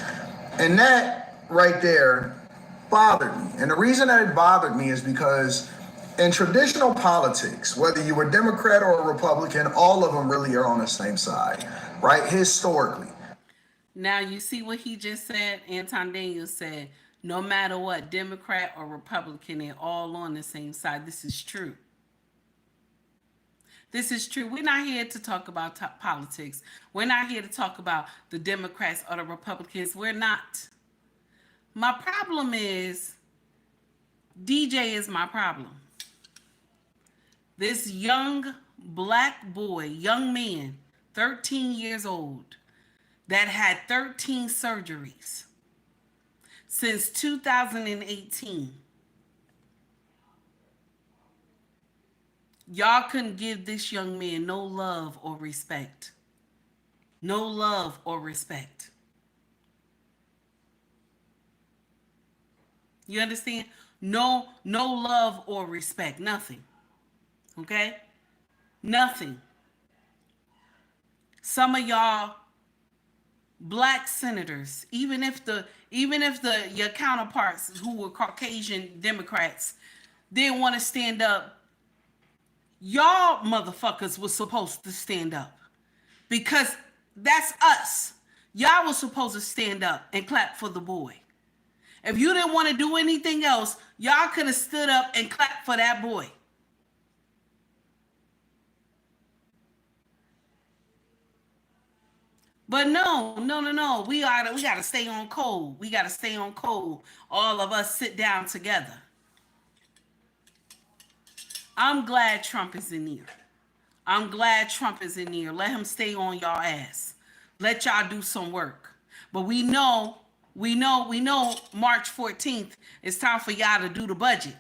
And that right there bothered me. And the reason that it bothered me is because in traditional politics, whether you were Democrat or a Republican, all of them really are on the same side, right? Historically. Now you see what he just said? Anton Daniels said, no matter what, Democrat or Republican, they're all on the same side. This is true. This is true. We're not here to talk about politics. We're not here to talk about the Democrats or the Republicans. We're not. My problem is, DJ is my problem. This young black boy, young man, 13 years old, that had 13 surgeries since 2018. Y'all couldn't give this young man no love or respect. No love or respect. You understand? No love or respect. Nothing. Okay? Nothing. Some of y'all black senators, even if your counterparts who were Caucasian Democrats didn't want to stand up, y'all motherfuckers was supposed to stand up, because That's us. Y'all was supposed to stand up and clap for the boy. If you didn't want to do anything else, y'all could have stood up and clapped for that boy. But no. We gotta stay on code. We gotta stay on code. All of us sit down together. I'm glad Trump is in here. I'm glad Trump is in here. Let him stay on y'all ass. Let y'all do some work. But we know March 14th, it's time for y'all to do the budget.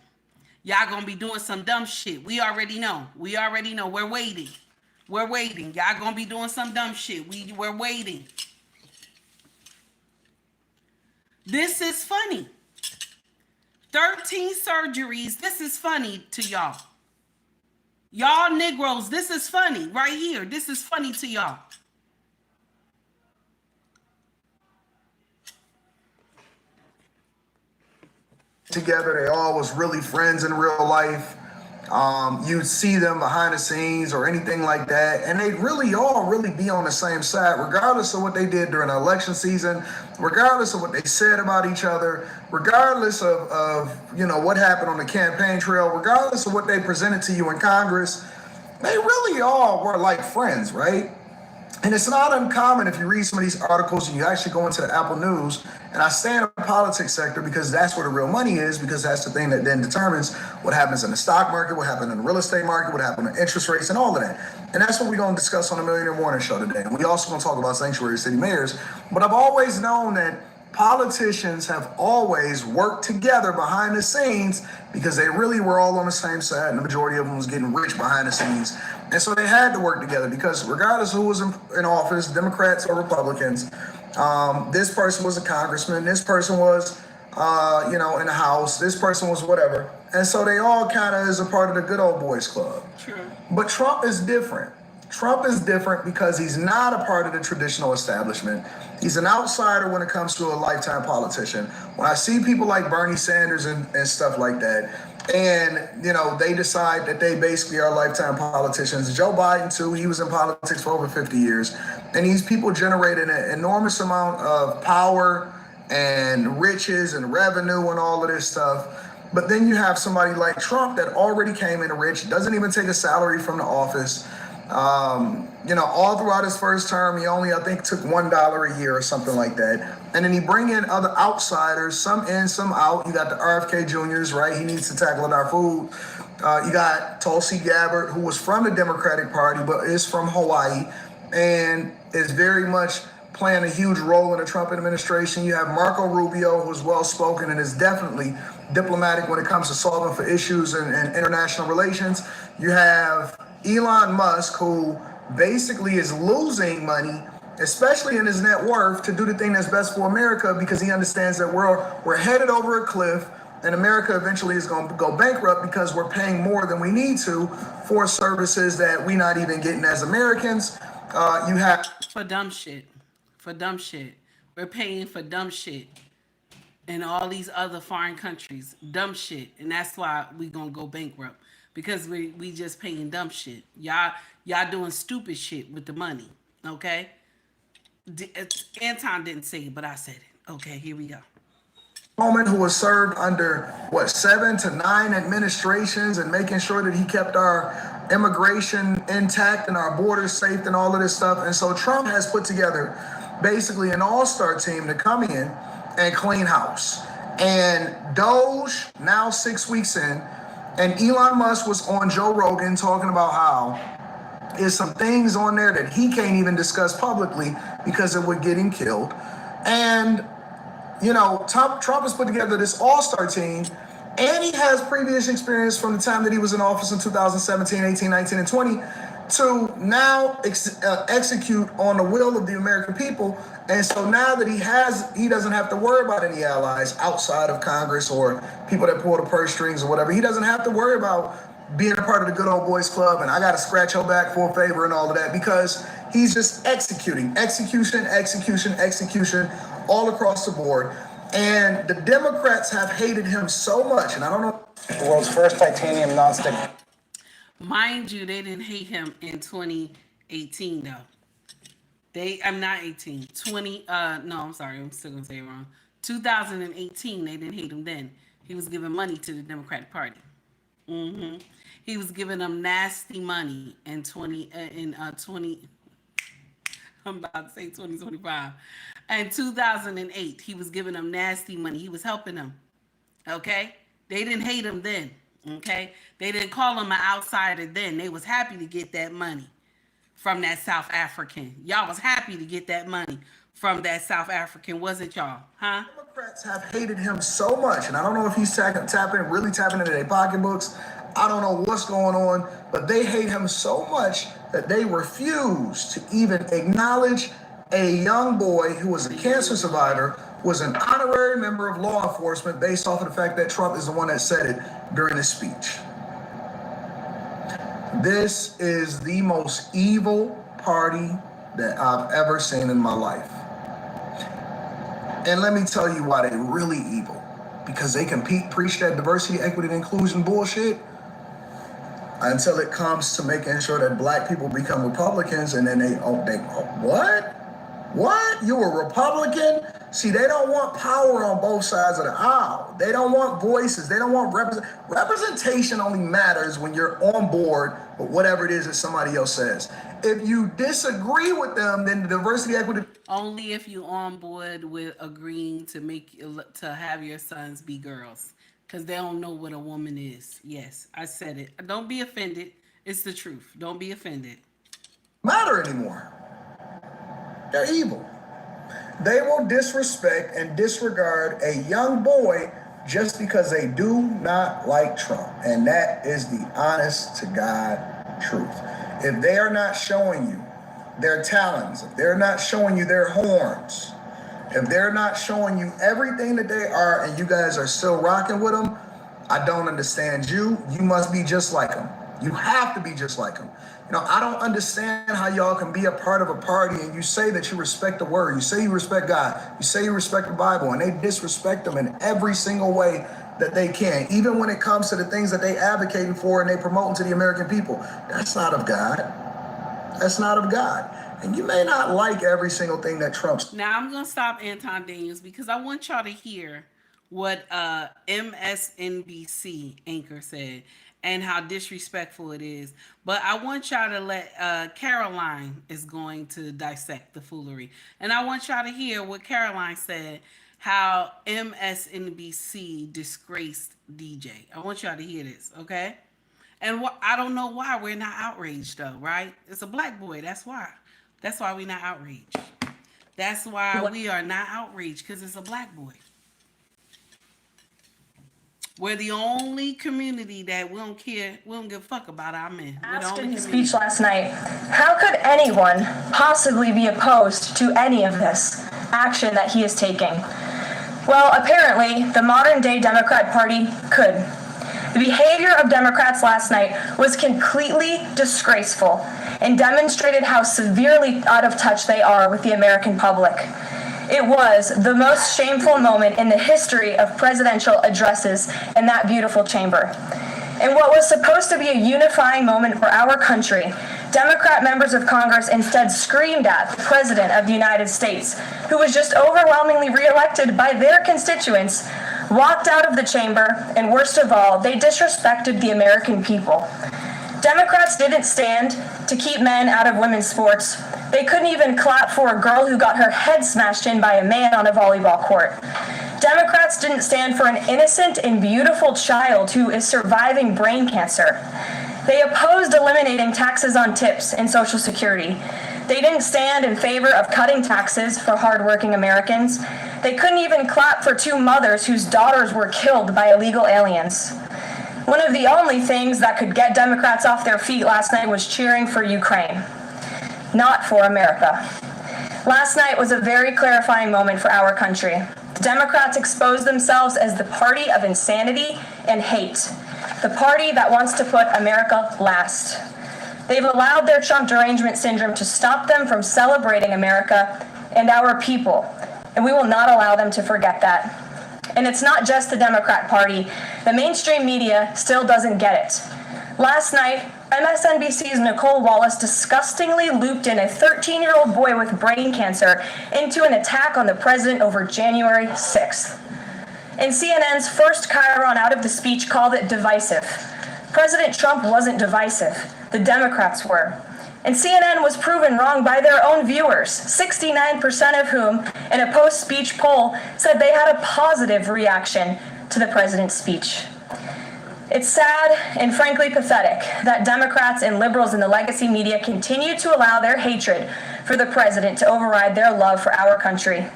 Y'all gonna be doing some dumb shit. We already know. We're waiting. Y'all gonna be doing some dumb shit. We're waiting. This is funny. 13 surgeries. This is funny to y'all. Y'all Negroes, this is funny right here. This is funny to y'all. Together, they all was really friends in real life. You'd see them behind the scenes or anything like that, and they'd all really be on the same side, regardless of what they did during the election season, regardless of what they said about each other, regardless of what happened on the campaign trail, regardless of what they presented to you in Congress. They really all were like friends, right? And it's not uncommon if you read some of these articles and you actually go into the Apple News, and I stay in the politics sector because that's where the real money is, because that's the thing that then determines what happens in the stock market, what happens in the real estate market, what happens in interest rates, and all of that. And that's what we're going to discuss on the Millionaire Morning Show today. And we also going to talk about sanctuary city mayors. But I've always known that politicians have always worked together behind the scenes because they really were all on the same side, and the majority of them was getting rich behind the scenes. And so they had to work together because regardless of who was in office, Democrats or Republicans, this person was a congressman, this person was, in the House, this person was whatever. And so they all kind of is a part of the good old boys club. True. But Trump is different. Trump is different because he's not a part of the traditional establishment. He's an outsider when it comes to a lifetime politician. When I see people like Bernie Sanders and stuff like that, and they decide that they basically are lifetime politicians. Joe Biden too, he was in politics for over 50 years. And these people generated an enormous amount of power and riches and revenue and all of this stuff. But then you have somebody like Trump that already came in rich, doesn't even take a salary from the office. All throughout his first term, he only, I think, took $1 a year or something like that. And then he bring in other outsiders, some in, some out. You got the RFK Juniors, right? He needs to tackle our food. You got Tulsi Gabbard, who was from the Democratic Party, but is from Hawaii and is very much playing a huge role in the Trump administration. You have Marco Rubio, who's well-spoken and is definitely diplomatic when it comes to solving for issues in international relations. You have Elon Musk, who basically is losing money, especially in his net worth, to do the thing that's best for America, because he understands that we're headed over a cliff and America eventually is going to go bankrupt because we're paying more than we need to for services that we're not even getting as Americans. You have for dumb shit. We're paying for dumb shit in all these other foreign countries. Dumb shit. And that's why we gonna go bankrupt. Because we just paying dumb shit. Y'all doing stupid shit with the money. Okay? Anton didn't say it, but I said it. Okay, here we go. Woman who was served under 7 to 9 administrations and making sure that he kept our immigration intact and our borders safe and all of this stuff. And so Trump has put together basically an all-star team to come in and clean house. And Doge, now 6 weeks in, and Elon Musk was on Joe Rogan talking about how there's some things on there that he can't even discuss publicly because it would get him killed. And Trump has put together this all-star team, and he has previous experience from the time that he was in office in 2017, 18, 19, and 20 to now execute on the will of the American people. And so now that he doesn't have to worry about any allies outside of Congress or people that pull the purse strings or whatever. He doesn't have to worry about being a part of the good old boys club and I got to scratch your back for a favor and all of that, because he's just execution all across the board. And the Democrats have hated him so much, and I don't know. The world's first titanium nonstick. Mind you, they didn't hate him in 2018 though. I'm not 18. 20. No, I'm sorry. I'm still gonna say it wrong. 2018. They didn't hate him then. He was giving money to the Democratic Party. He was giving them nasty money in 20. I'm about to say 2025. In 2008, he was giving them nasty money. He was helping them. Okay, they didn't hate him then. Okay, they didn't call him an outsider then. They was happy to get that money from that South African. Y'all was happy to get that money from that South African, wasn't y'all? Huh? Democrats have hated him so much, and I don't know if he's really tapping into their pocketbooks. I don't know what's going on, but they hate him so much that they refuse to even acknowledge a young boy who was a cancer survivor, was an honorary member of law enforcement based off of the fact that Trump is the one that said it during his speech. This is the most evil party that I've ever seen in my life. And let me tell you why they're really evil. Because they can preach that diversity, equity, and inclusion bullshit until it comes to making sure that black people become Republicans, and then what? What? You a Republican? See, they don't want power on both sides of the aisle. They don't want voices. They don't want representation. Only matters when you're on board with whatever it is that somebody else says. If you disagree with them, then the diversity, equity. Only if you on board with agreeing to have your sons be girls, because they don't know what a woman is. Yes, I said it. Don't be offended. It's the truth. Don't be offended. Matter anymore. They're evil. They will disrespect and disregard a young boy just because they do not like Trump. And that is the honest to God truth. If they are not showing you their talons, if they're not showing you their horns, if they're not showing you everything that they are and you guys are still rocking with them, I don't understand you. You must be just like them. You have to be just like them. You know, I don't understand how y'all can be a part of a party and you say that you respect the word, you say you respect God, you say you respect the Bible, and they disrespect them in every single way that they can, even when it comes to the things that they advocating for and they promoting to the American people. That's not of God. That's not of God. And you may not like every single thing that Trump's. Now I'm gonna stop Anton Daniels because I want y'all to hear what MSNBC anchor said and how disrespectful it is. But I want y'all to let Caroline is going to dissect the foolery. And I want y'all to hear what Caroline said, how MSNBC disgraced DJ. I want y'all to hear this, okay? And I don't know why we're not outraged though, right? It's a black boy, that's why. That's why we're not outraged. That's why we are not outraged, because it's a black boy. We're the only community that we don't give a fuck about our men. Asked in his speech last night, how could anyone possibly be opposed to any of this action that he is taking? Well, apparently, the modern-day Democrat Party could. The behavior of Democrats last night was completely disgraceful and demonstrated how severely out of touch they are with the American public. It was the most shameful moment in the history of presidential addresses in that beautiful chamber. In what was supposed to be a unifying moment for our country, Democrat members of Congress instead screamed at the President of the United States, who was just overwhelmingly reelected by their constituents, walked out of the chamber, and worst of all, they disrespected the American people. Democrats didn't stand to keep men out of women's sports. They couldn't even clap for a girl who got her head smashed in by a man on a volleyball court. Democrats didn't stand for an innocent and beautiful child who is surviving brain cancer. They opposed eliminating taxes on tips and Social Security. They didn't stand in favor of cutting taxes for hardworking Americans. They couldn't even clap for two mothers whose daughters were killed by illegal aliens. One of the only things that could get Democrats off their feet last night was cheering for Ukraine, not for America. Last night was a very clarifying moment for our country. The Democrats exposed themselves as the party of insanity and hate, the party that wants to put America last. They've allowed their Trump derangement syndrome to stop them from celebrating America and our people, and we will not allow them to forget that. And it's not just the Democrat Party. The mainstream media still doesn't get it. Last night, MSNBC's Nicole Wallace disgustingly looped in a 13-year-old boy with brain cancer into an attack on the president over January 6th. And CNN's first Chiron out of the speech called it divisive. President Trump wasn't divisive. The Democrats were. And CNN was proven wrong by their own viewers, 69% of whom, in a post-speech poll, said they had a positive reaction to the president's speech. It's sad and frankly pathetic that Democrats and liberals in the legacy media continue to allow their hatred for the president to override their love for our country.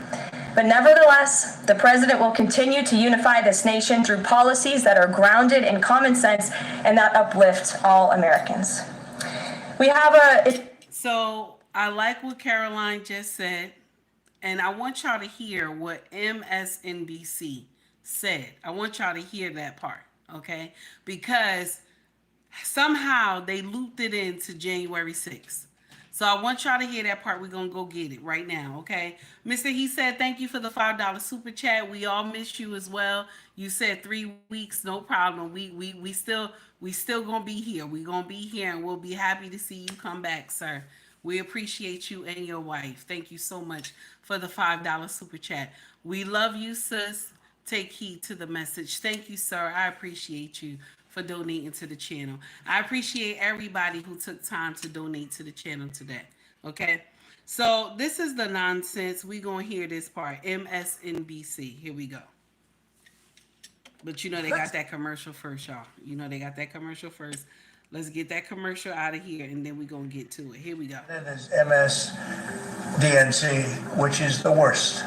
But nevertheless, the president will continue to unify this nation through policies that are grounded in common sense and that uplift all Americans. We have So I like what Caroline just said, and I want y'all to hear what MSNBC said. I want y'all to hear that part, okay? Because somehow they looped it into January 6th. So I want y'all to hear that part. We're going to go get it right now, okay? Mr. He said, thank you for the $5 super chat. We all miss you as well. You said 3 weeks, no problem. We still going to be here. We're going to be here, and we'll be happy to see you come back, sir. We appreciate you and your wife. Thank you so much for the $5 super chat. We love you, sis. Take heed to the message. Thank you, sir. I appreciate you for donating to the channel. I appreciate everybody who took time to donate to the channel today. Okay? So this is the nonsense. We're going to hear this part. MSNBC. Here we go. But you know they got that commercial first, y'all. You know they got that commercial first. Let's get that commercial out of here, and then we're going to get to it. Here we go. There's MSDNC, which is the worst.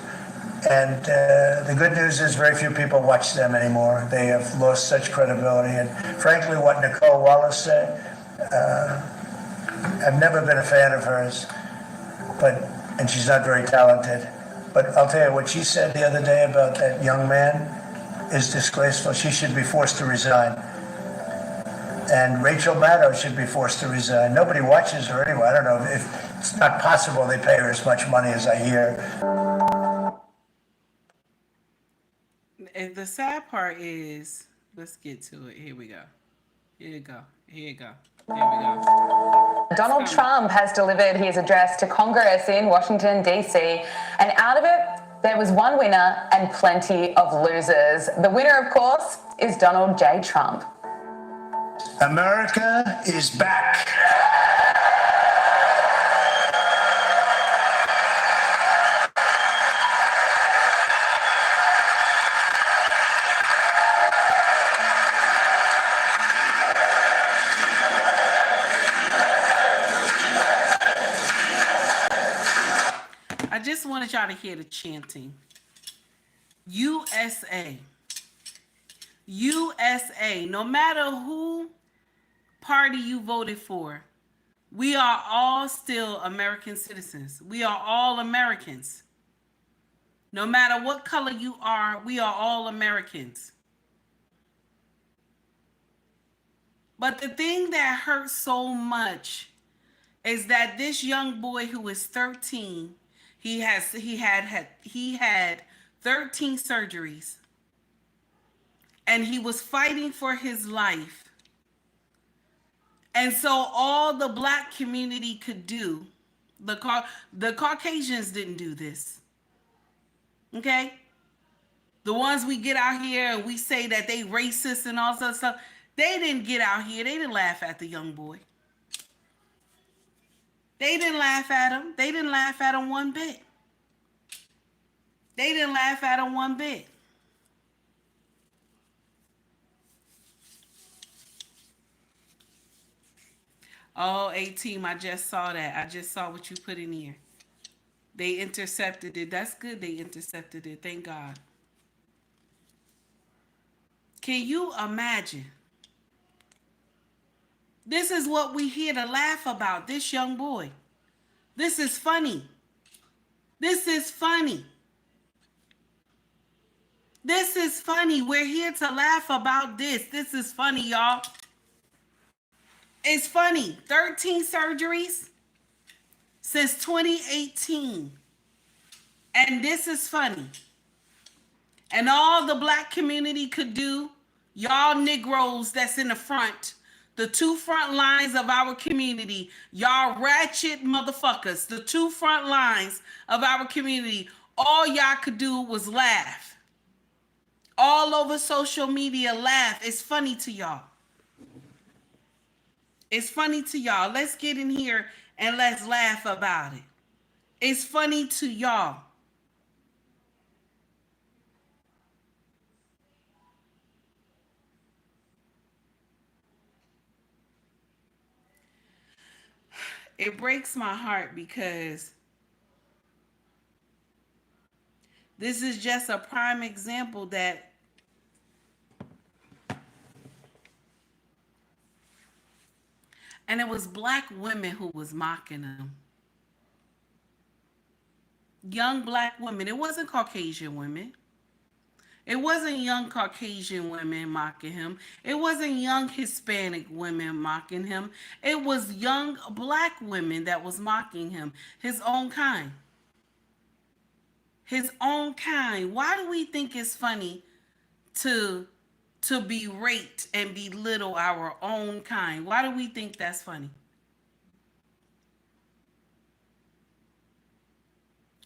And the good news is very few people watch them anymore. They have lost such credibility. And frankly, what Nicole Wallace said, I've never been a fan of hers, and she's not very talented. But I'll tell you what she said the other day about that young man is disgraceful. She should be forced to resign. And Rachel Maddow should be forced to resign. Nobody watches her anyway. I don't know if it's not possible they pay her as much money as I hear. And the sad part is, let's get to it. Here we go. Here you go. Here you go. Here we go. Donald Trump has delivered his address to Congress in Washington, D.C. And out of it, there was one winner and plenty of losers. The winner, of course, is Donald J. Trump. America is back. I just wanted y'all to hear the chanting. USA. USA. No matter who party you voted for, we are all still American citizens. We are all Americans. No matter what color you are, we are all Americans. But the thing that hurts so much is that this young boy who is 13, he had 13 surgeries, and he was fighting for his life. And so all the Black community could do, the Caucasians didn't do this. Okay? The ones we get out here and we say that they racist and all that stuff, they didn't get out here. They didn't laugh at the young boy. They didn't laugh at him. They didn't laugh at him one bit. They didn't laugh at him one bit. Oh, A-Team, I just saw that. I just saw what you put in here. They intercepted it. That's good they intercepted it. Thank God. Can you imagine? This is what we here to laugh about, this young boy. This is funny. This is funny. This is funny. We're here to laugh about this. This is funny, y'all. It's funny. 13 surgeries since 2018. And this is funny. And all the Black community could do, y'all Negroes that's in the front, The two front lines of our community, y'all ratchet motherfuckers, the two front lines of our community, all y'all could do was laugh. All over social media, laugh. It's funny to y'all. It's funny to y'all. Let's get in here and let's laugh about it. It's funny to y'all. It breaks my heart because this is just a prime example that and it was black women who was mocking him. Young black women. It wasn't Caucasian women. It wasn't young Caucasian women mocking him. It wasn't young Hispanic women mocking him. It was young black women that was mocking him. His own kind. His own kind. Why do we think it's funny to berate and belittle our own kind? Why do we think that's funny?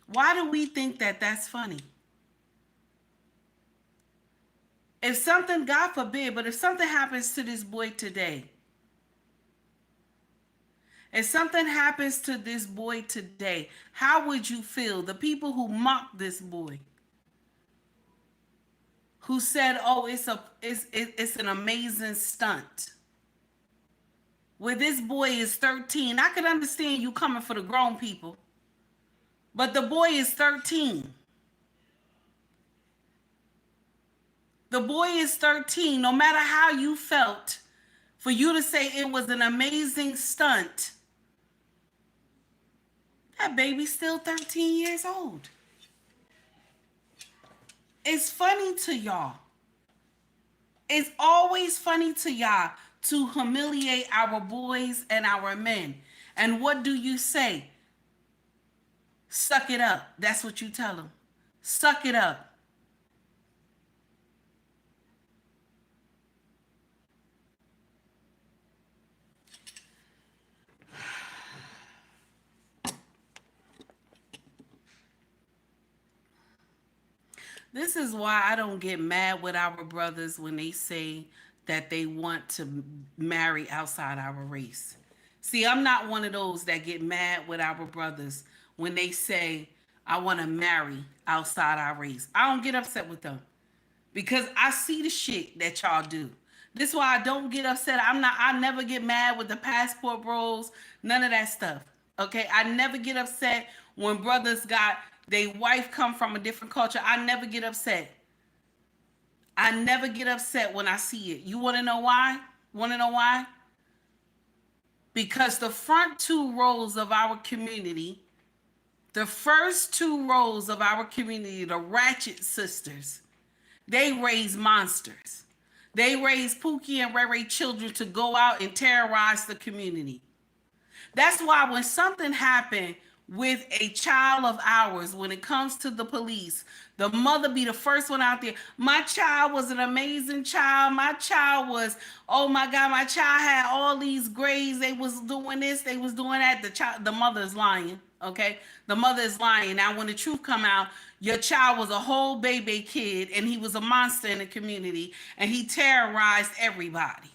Why do we think that that's funny? If something, God forbid, but if something happens to this boy today, if something happens to this boy today, how would you feel? The people who mocked this boy, who said, "Oh, it's an amazing stunt." Where this boy is 13, I could understand you coming for the grown people, but the boy is 13. The boy is 13. No matter how you felt, for you to say it was an amazing stunt, that baby's still 13 years old. It's funny to y'all. It's always funny to y'all to humiliate our boys and our men. And what do you say? Suck it up. That's what you tell them. Suck it up. This is why I don't get mad with our brothers when they say that they want to marry outside our race. See, I'm not one of those that get mad with our brothers when they say, I want to marry outside our race. I don't get upset with them because I see the shit that y'all do. This is why I don't get upset. I never get mad with the passport bros, none of that stuff. Okay, I never get upset when brothers got their wife come from a different culture. I never get upset. I never get upset when I see it. You want to know why? Want to know why? Because the front two rows of our community, the first two rows of our community, the ratchet sisters, they raise monsters. They raise Pookie and Ray Ray children to go out and terrorize the community. That's why when something happened with a child of ours, when it comes to the police, the mother be the first one out there. My child was an amazing child. My child was, oh my God, my child had all these grades. They was doing this, they was doing that. The mother is lying, okay? The mother is lying. Now, when the truth come out, your child was a whole baby kid and he was a monster in the community and he terrorized everybody.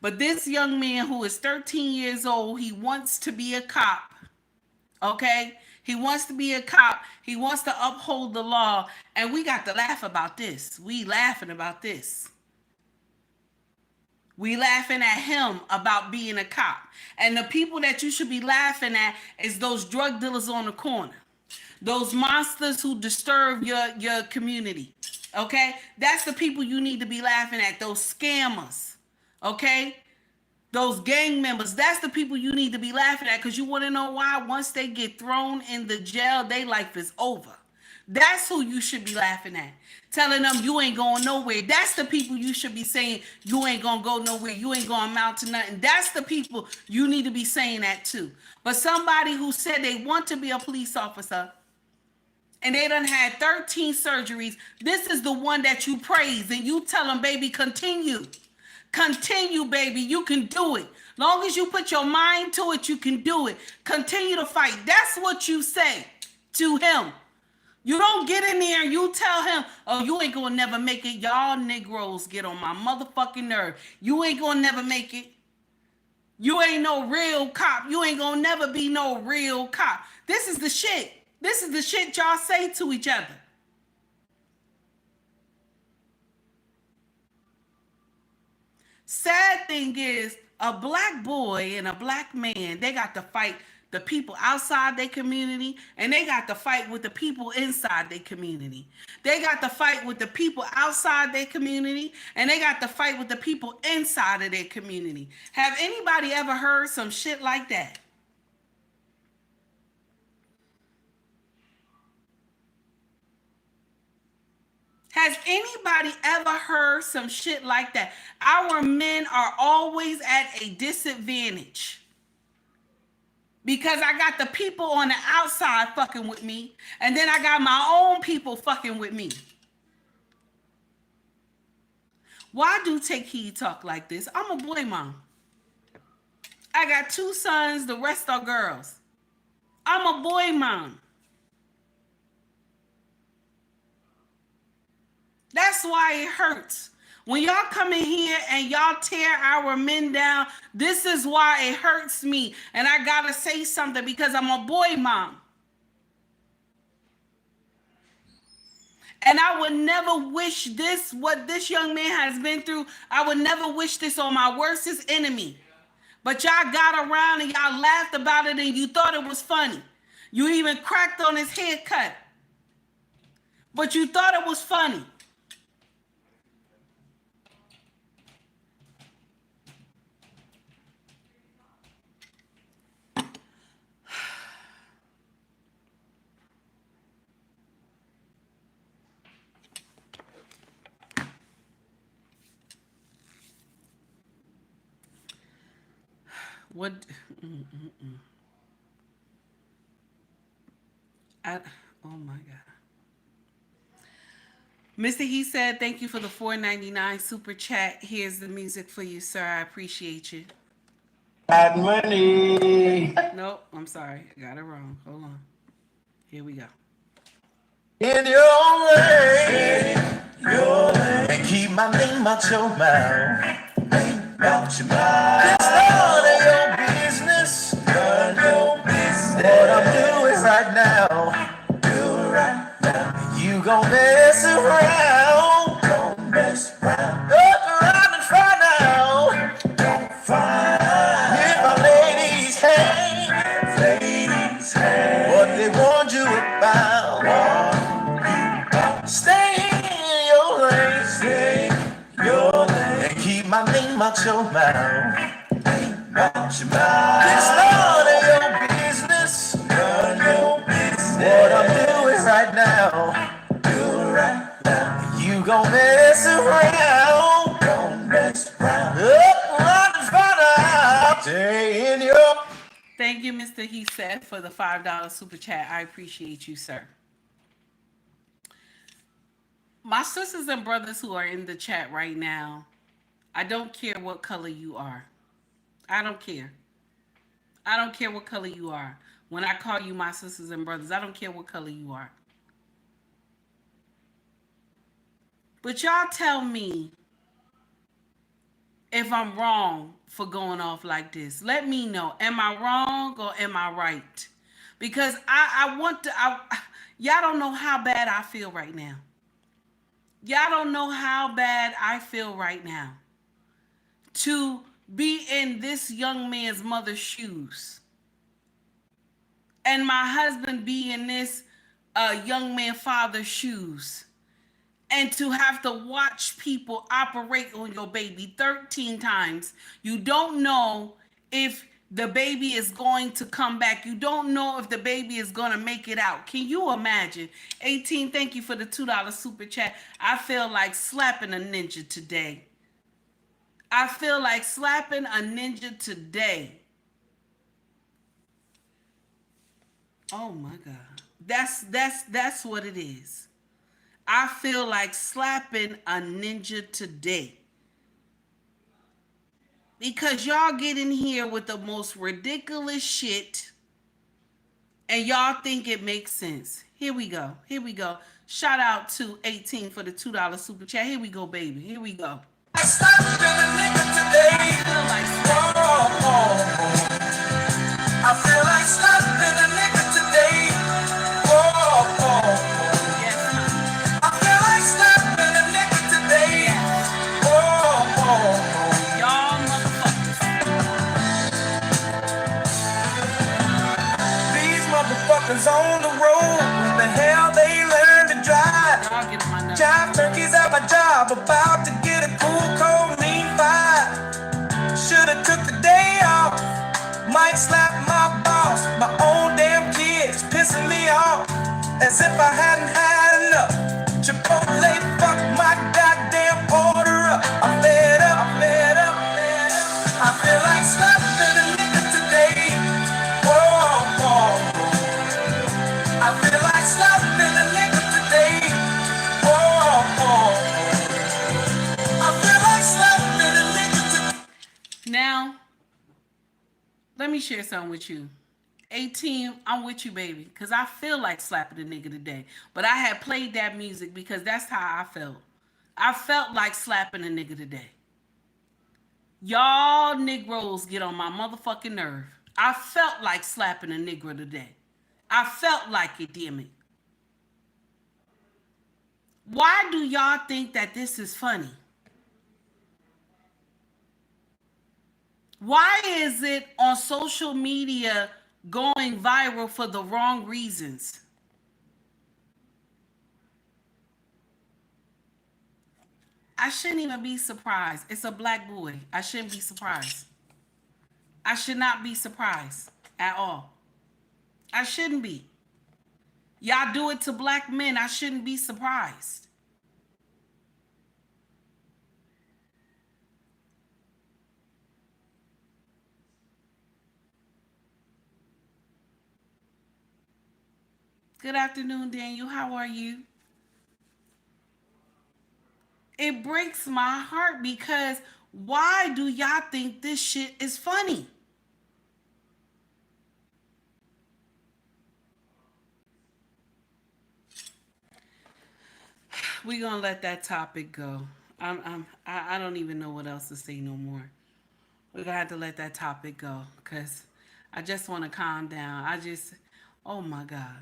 But this young man who is 13 years old, he wants to be a cop, okay? He wants to be a cop. He wants to uphold the law. And we got to laugh about this. We laughing about this. We laughing at him about being a cop. And the people that you should be laughing at is those drug dealers on the corner. Those monsters who disturb your community, okay? That's the people you need to be laughing at, those scammers. Okay? Those gang members, that's the people you need to be laughing at, because you want to know why? Once they get thrown in the jail, their life is over. That's who you should be laughing at. Telling them you ain't going nowhere. That's the people you should be saying you ain't going to go nowhere. You ain't going to amount to nothing. That's the people you need to be saying that to. But somebody who said they want to be a police officer and they done had 13 surgeries. This is the one that you praise, and you tell them, baby, continue. Continue, baby. You can do it. Long as you put your mind to it, you can do it. Continue to fight. That's what you say to him. You don't get in there and you tell him, oh, you ain't gonna never make it. Y'all Negroes get on my motherfucking nerve. You ain't gonna never make it. You ain't no real cop. You ain't gonna never be no real cop. This is the shit. This is the shit y'all say to each other. Sad thing is, a black boy and a black man, they got to fight the people outside their community, and they got to fight with the people inside their community. They got to fight with the people outside their community, and they got to fight with the people inside of their community. Have anybody ever heard some shit like that? Has anybody ever heard some shit like that? Our men are always at a disadvantage. Because I got the people on the outside fucking with me, and then I got my own people fucking with me. Why do Take Heed talk like this? I'm a boy mom. I got 2 sons, the rest are girls. I'm a boy mom. That's why it hurts. When y'all come in here and y'all tear our men down, this is why it hurts me. And I gotta say something because I'm a boy mom. And I would never wish this, what this young man has been through, I would never wish this on my worstest enemy. But y'all got around and y'all laughed about it and you thought it was funny. You even cracked on his haircut. But you thought it was funny. What? Oh my God. Mr. He said, thank you for the $4.99 super chat. Here's the music for you, sir. I appreciate you. Bad money. Nope, I'm sorry. I got it wrong. Hold on. Here we go. In your way, and keep my name out your mouth. Out your mouth. It's none of your business. None of your business. What I'm doing right now. Do right now. You gon' mess around. Don't mess around. Look around and find out. Don't find out. If my ladies hang, what they warned you about. Stay in your lane. Stay in your lane. And keep my name out your mouth. Out your mouth. It's none of your business. None of your business. What I'm doing right now. Do right now. You gon' mess around. Don't mess around. Up, run and find out. Stay in your. Thank you, Mr. He said, for the $5 super chat. I appreciate you, sir. My sisters and brothers who are in the chat right now, I don't care what color you are. I don't care. I don't care what color you are. When I call you my sisters and brothers, I don't care what color you are. But y'all tell me if I'm wrong for going off like this. Let me know. Am I wrong or am I right? Because I want to, y'all don't know how bad I feel right now. Y'all don't know how bad I feel right now. To be in this young man's mother's shoes. And my husband be in this young man's father's shoes. And to have to watch people operate on your baby 13 times. You don't know if the baby is going to come back. You don't know if the baby is going to make it out. Can you imagine? 18, thank you for the $2 super chat. I feel like slapping a ninja today. I feel like slapping a ninja today. Oh my God. That's what it is. I feel like slapping a ninja today. Because y'all get in here with the most ridiculous shit and y'all think it makes sense. Here we go. Here we go. Shout out to 18 for the $2 super chat. Here we go, baby. Here we go. I feel like slapping a nigga today. Whoa, I feel like slapping a nigga today. Whoa, y'all motherfuckers. These motherfuckers on the road. The hell they learn to drive. Jive turkeys at my job, about to get a cool, cold, mean vibe. Shoulda took the day off. Might slap my boss, my own damn kids pissing me off, as if I hadn't had enough. Chipotle fucked my goddamn order up. I'm fed up, I'm fed up, I'm fed up. I feel like slapping a nigga today. Whoa. I feel like slapping a nigga today. Whoa. I feel like slapping a nigga today. Now, let me share something with you. 18, I'm with you, baby, because I feel like slapping a nigga today. But I had played that music because that's how I felt. I felt like slapping a nigga today. Y'all Negroes get on my motherfucking nerve. I felt like slapping a Negro today. I felt like it, damn it. Why do y'all think that this is funny? Why is it on social media going viral for the wrong reasons? I shouldn't even be surprised. It's a black boy. I shouldn't be surprised. I should not be surprised at all. I shouldn't be. Y'all do it to black men. I shouldn't be surprised. Good afternoon, Daniel. How are you? It breaks my heart because why do y'all think this shit is funny? We're gonna let that topic go. I don't even know what else to say no more. We're gonna have to let that topic go because I just want to calm down. Oh my God.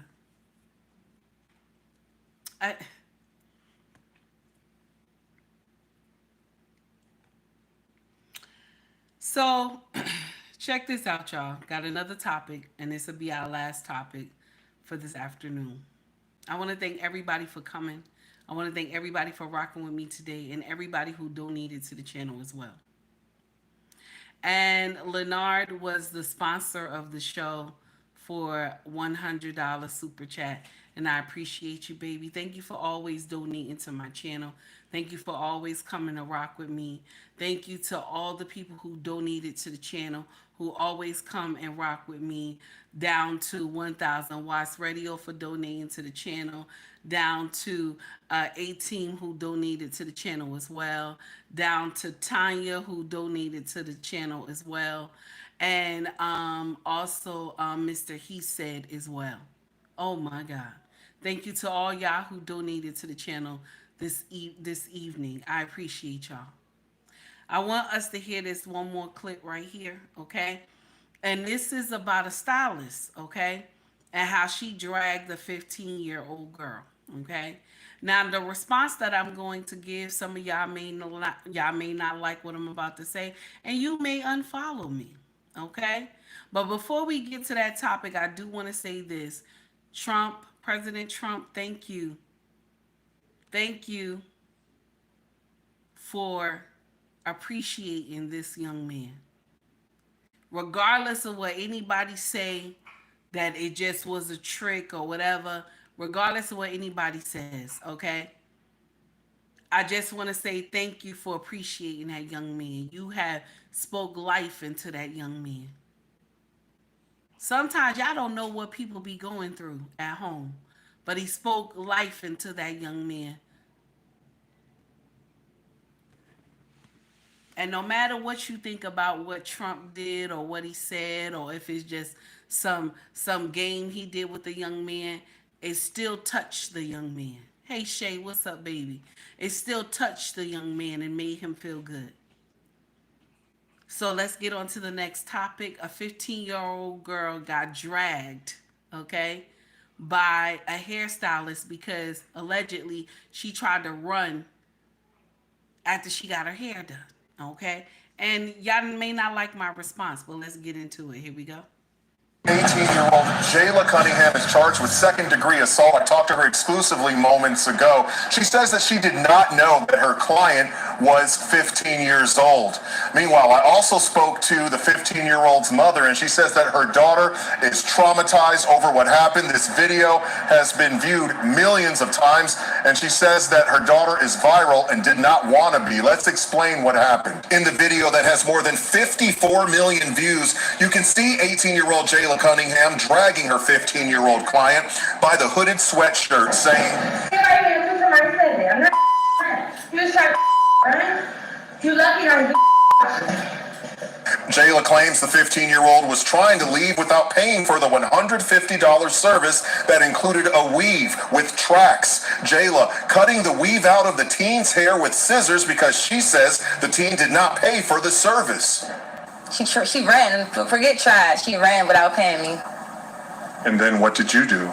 So check this out, y'all. Got another topic, and this will be our last topic for this afternoon. I want to thank everybody for coming. I want to thank everybody for rocking with me today and everybody who donated to the channel as well. And Leonard was the sponsor of the show for $100 super chat. And I appreciate you, baby. Thank you for always donating to my channel. Thank you for always coming to rock with me. Thank you to all the people who donated to the channel, who always come and rock with me, down to 1000 Watts Radio for donating to the channel, down to 18 who donated to the channel as well, down to Tanya who donated to the channel as well, and also Mr. He Said as well. Oh my God. Thank you to all y'all who donated to the channel this evening. I appreciate y'all. I want us to hear this one more clip right here, okay? And this is about a stylist, okay? And how she dragged the 15-year-old girl, okay? Now, the response that I'm going to give, some of y'all may not like what I'm about to say, and you may unfollow me, okay? But before we get to that topic, I do want to say this. President Trump, thank you. Thank you for appreciating this young man. Regardless of what anybody say, that it just was a trick or whatever, regardless of what anybody says, okay? I just want to say thank you for appreciating that young man. You have spoke life into that young man. Sometimes y'all don't know what people be going through at home. But he spoke life into that young man. And no matter what you think about what Trump did or what he said, or if it's just some game he did with the young man, it still touched the young man. Hey Shay, what's up, baby? It still touched the young man and made him feel good. So let's get on to the next topic. A 15-year-old girl got dragged, okay, by a hairstylist because allegedly she tried to run after she got her hair done, okay? And y'all may not like my response, but let's get into it. Here we go. 18-year-old Jayla Cunningham is charged with second-degree assault. I talked to her exclusively moments ago. She says that she did not know that her client was 15 years old. Meanwhile, I also spoke to the 15-year-old's mother, and she says that her daughter is traumatized over what happened. This video has been viewed millions of times, and she says that her daughter is viral and did not want to be. Let's explain what happened. In the video that has more than 54 million views, you can see 18-year-old Jayla Cunningham dragging her 15-year-old client by the hooded sweatshirt, saying, Jayla claims the 15-year-old was trying to leave without paying for the $150 service that included a weave with tracks. Jayla cutting the weave out of the teen's hair with scissors because she says the teen did not pay for the service. She ran, forget tried, she ran without paying me. And then what did you do?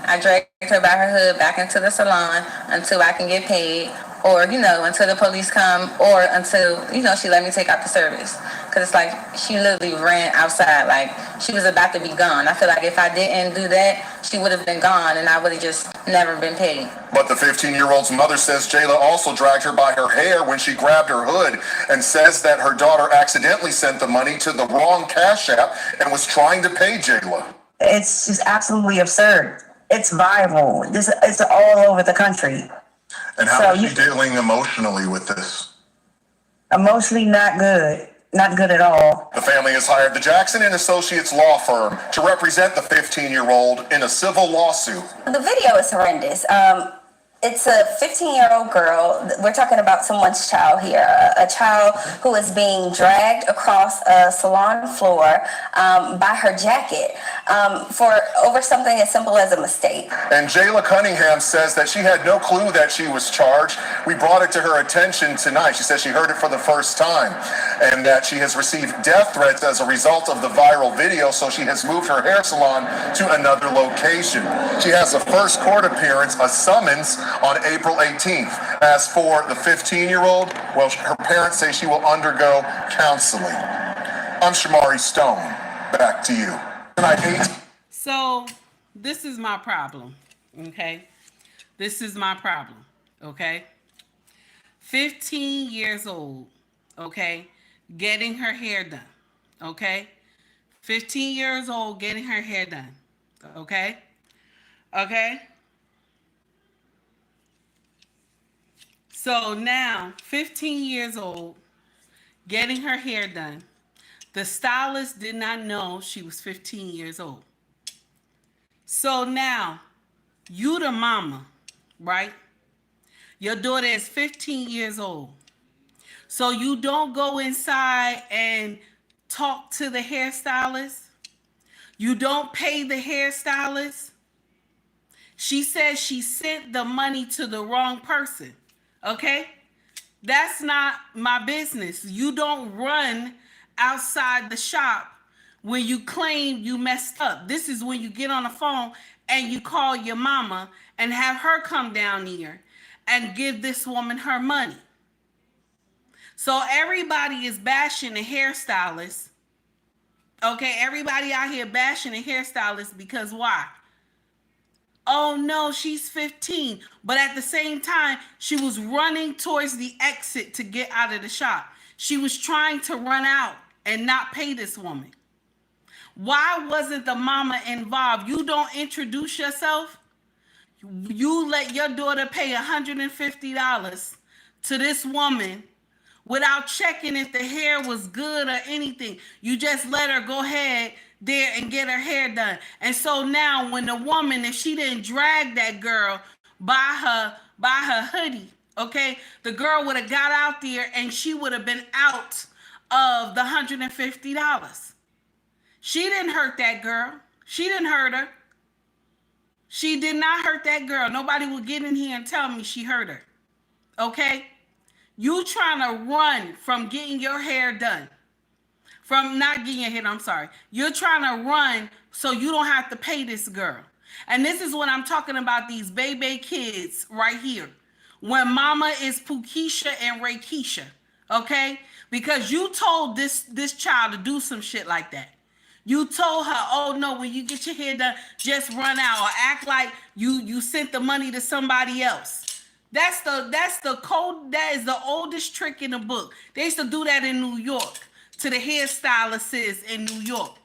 I dragged her by her hood back into the salon until I can get paid, or, until the police come, or until, she let me take out the service. Because it's like she literally ran outside, like she was about to be gone. I feel like if I didn't do that, she would have been gone and I would have just never been paid. But the 15-year-old's mother says Jayla also dragged her by her hair when she grabbed her hood, and says that her daughter accidentally sent the money to the wrong Cash App and was trying to pay Jayla. It's just absolutely absurd. It's viral. It's all over the country. And how is she dealing emotionally with this? Emotionally, not good. Not good at all. The family has hired the Jackson and Associates law firm to represent the 15-year-old in a civil lawsuit. The video is horrendous. It's a 15-year-old girl. We're talking about someone's child here, a child who is being dragged across a salon floor by her jacket for over something as simple as a mistake. And Jayla Cunningham says that she had no clue that she was charged. We brought it to her attention tonight. She says she heard it for the first time, and that she has received death threats as a result of the viral video, so she has moved her hair salon to another location. She has a first court appearance, a summons, on April 18th. As for the 15-year-old, well, her parents say she will undergo counseling. I'm Shamari Stone. Back to you. So, this is my problem, okay? This is my problem, okay? 15 years old, okay? Getting her hair done, okay? 15 years old getting her hair done, okay? Okay? So now, 15 years old, getting her hair done. The stylist did not know she was 15 years old. So now, you the mama, right? Your daughter is 15 years old. So you don't go inside and talk to the hairstylist. You don't pay the hairstylist. She says she sent the money to the wrong person. Okay? That's not my business. You don't run outside the shop when you claim you messed up. This is when you get on the phone and you call your mama and have her come down here and give this woman her money. So everybody is bashing the hairstylist. Okay, everybody out here bashing the hairstylist because why? Oh no, she's 15. But at the same time, she was running towards the exit to get out of the shop. She was trying to run out and not pay this woman. Why wasn't the mama involved? You don't introduce yourself. You let your daughter pay $150 to this woman without checking if the hair was good or anything. You just let her go ahead there and get her hair done. And so now when the woman, if she didn't drag that girl by her hoodie, okay, the girl would have got out there and she would have been out of the $150. She didn't hurt that girl. She didn't hurt her. She did not hurt that girl. Nobody will get in here and tell me she hurt her. Okay? You trying to run from getting your hair done. From not getting your hair done, I'm sorry. You're trying to run so you don't have to pay this girl. And this is what I'm talking about, these baby kids right here. When mama is Pukisha and Raykisha. Okay? Because you told this child to do some shit like that. You told her, oh no, when you get your hair done, just run out or act like you sent the money to somebody else. That's the code. That is the oldest trick in the book. They used to do that in New York to the hairstylists in New York.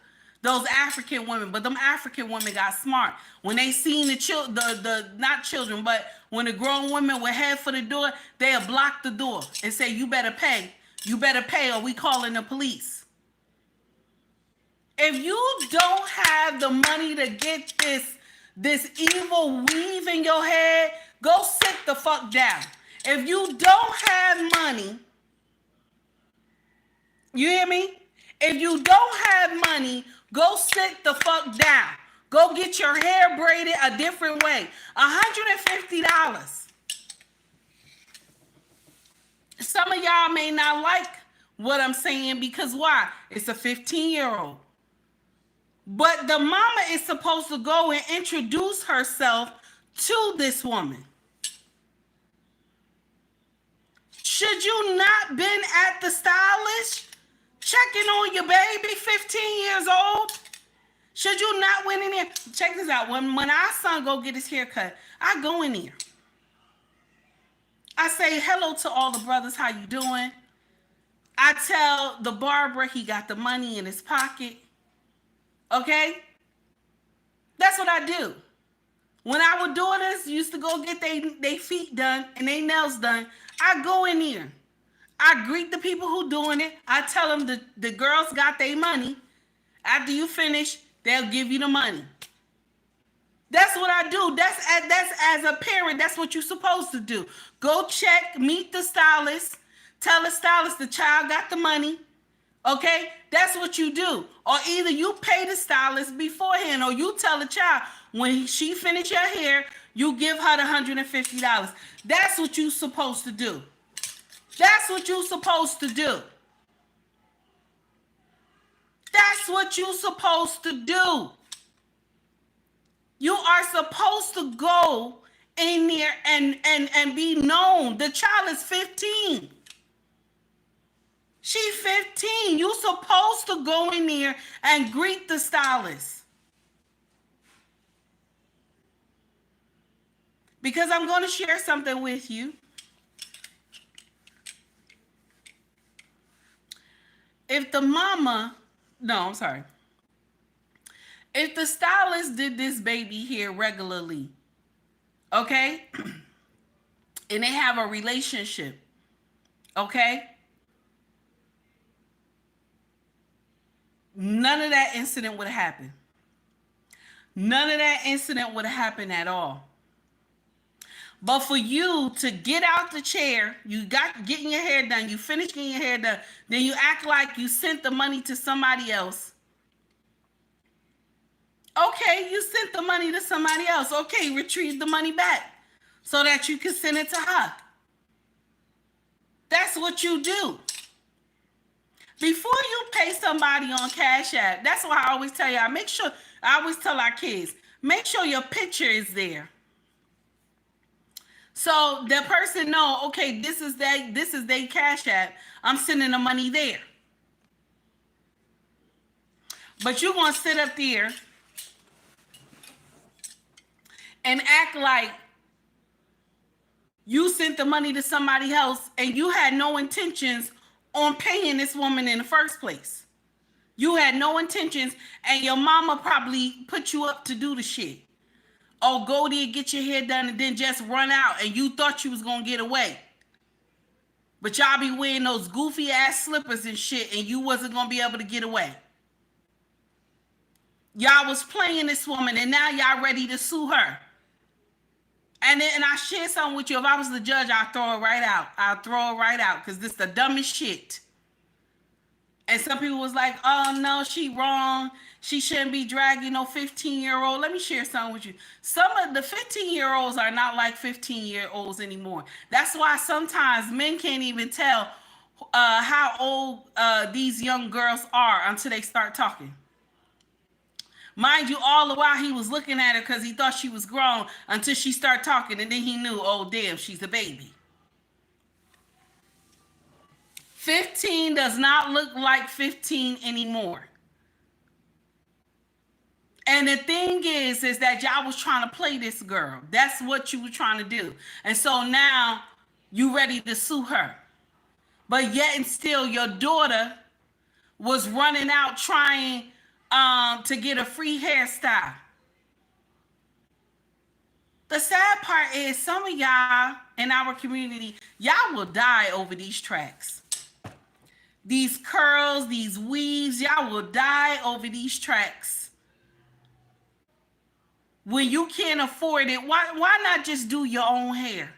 Those African women, but them African women got smart. When they seen the not children, but when the grown women would head for the door, they'll block the door and say, you better pay. You better pay or we calling the police. If you don't have the money to get this evil weave in your head, go sit the fuck down. If you don't have money, you hear me? If you don't have money, go sit the fuck down. Go get your hair braided a different way. $150. Some of y'all may not like what I'm saying because why? It's a 15-year-old. But the mama is supposed to go and introduce herself to this woman. Should you not been at the stylist checking on your baby, 15 years old? Should you not went in there? Check this out. When our son go get his hair cut, I go in there. I say hello to all the brothers. How you doing? I tell the barber he got the money in his pocket. Okay? That's what I do. When our daughters used to go get they feet done and they nails done, I go in there. I greet the people who doing it. I tell them the girls got their money. After you finish, they'll give you the money. That's what I do. That's as a parent, that's what you're supposed to do. Go check, meet the stylist, tell the stylist the child got the money. Okay? That's what you do. Or either you pay the stylist beforehand or you tell the child when she finish your hair, you give her the $150. That's what you're supposed to do. That's what you're supposed to do. That's what you're supposed to do. You are supposed to go in there and be known. The child is 15. She's 15. You're supposed to go in there and greet the stylist. Because I'm going to share something with you. If the if the stylist did this baby hair regularly, okay, and they have a relationship, okay, none of that incident would happen. None of that incident would happen at all. But for you to get out the chair, you got getting your hair done, you finish getting your hair done, then you act like you sent the money to somebody else. Okay, you sent the money to somebody else. Okay, retrieve the money back so that you can send it to her. That's what you do. Before you pay somebody on Cash App, that's why I always tell y'all, I always tell our kids, make sure your picture is there. So the person know, okay, this is their Cash App. I'm sending the money there. But you're going to sit up there and act like you sent the money to somebody else and you had no intentions on paying this woman in the first place. You had no intentions and your mama probably put you up to do the shit. Oh, go there, get your hair done, and then just run out, and you thought you was going to get away. But y'all be wearing those goofy ass slippers and shit, and you wasn't gonna be able to get away. Y'all was playing this woman, and now y'all ready to sue her. And I share something with you. If I was the judge, I'd throw it right out. I'll throw it right out because this is the dumbest shit. And some people was like, oh no, she wrong. She shouldn't be dragging no 15-year-old. Let me share something with you. Some of the 15-year-olds are not like 15-year-olds anymore. That's why sometimes men can't even tell how old these young girls are until they start talking. Mind you, all the while he was looking at her because he thought she was grown until she started talking, and then he knew, oh damn, she's a baby. 15 does not look like 15 anymore. And the thing is that y'all was trying to play this girl. That's what you were trying to do. And so now you ready to sue her. But yet and still your daughter was running out trying to get a free hairstyle. The sad part is some of y'all in our community, y'all will die over these tracks. These curls, these weaves, y'all will die over these tracks. When you can't afford it, why not just do your own hair?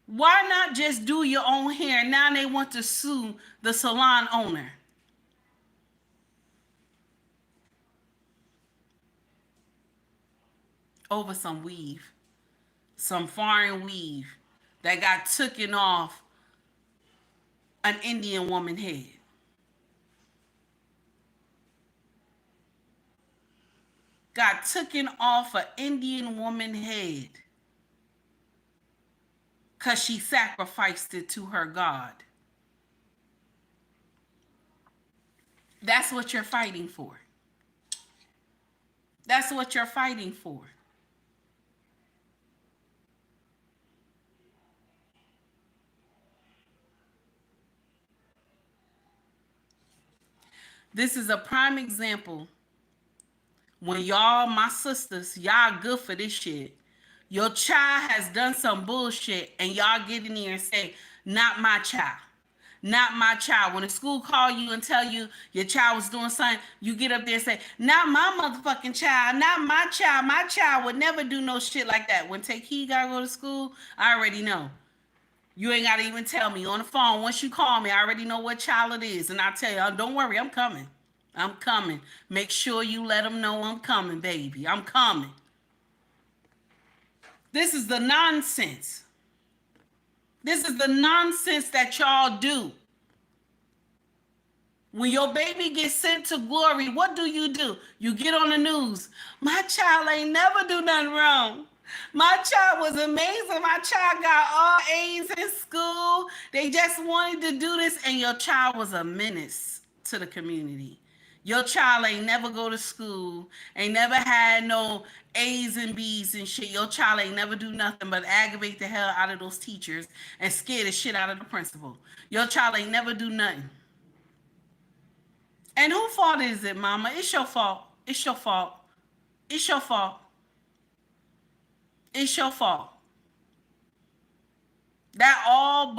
Why not just do your own hair? Now they want to sue the salon owner. Over some weave, some foreign weave that got taken off an Indian woman head. Got taken off an Indian woman head because she sacrificed it to her God. That's what you're fighting for. That's what you're fighting for. This is a prime example when y'all, my sisters, y'all good for this shit. Your child has done some bullshit and y'all get in here and say, not my child. Not my child. When the school call you and tell you your child was doing something, you get up there and say, not my motherfucking child, not my child. My child would never do no shit like that. When Takey gotta go to school, I already know. You ain't gotta even tell me on the phone. Once you call me, I already know what child it is. And I tell you, don't worry, I'm coming. I'm coming. Make sure you let them know I'm coming, baby. I'm coming. This is the nonsense. This is the nonsense that y'all do. When your baby gets sent to glory, what do? You get on the news. My child ain't never do nothing wrong. My child was amazing. My child got all A's in school. They just wanted to do this. And your child was a menace to the community. Your child ain't never go to school, ain't never had no A's and B's and shit. Your child ain't never do nothing but aggravate the hell out of those teachers and scare the shit out of the principal. Your child ain't never do nothing. And whose fault is it, mama? It's your fault. It's your fault. It's your fault. It's your fault. That all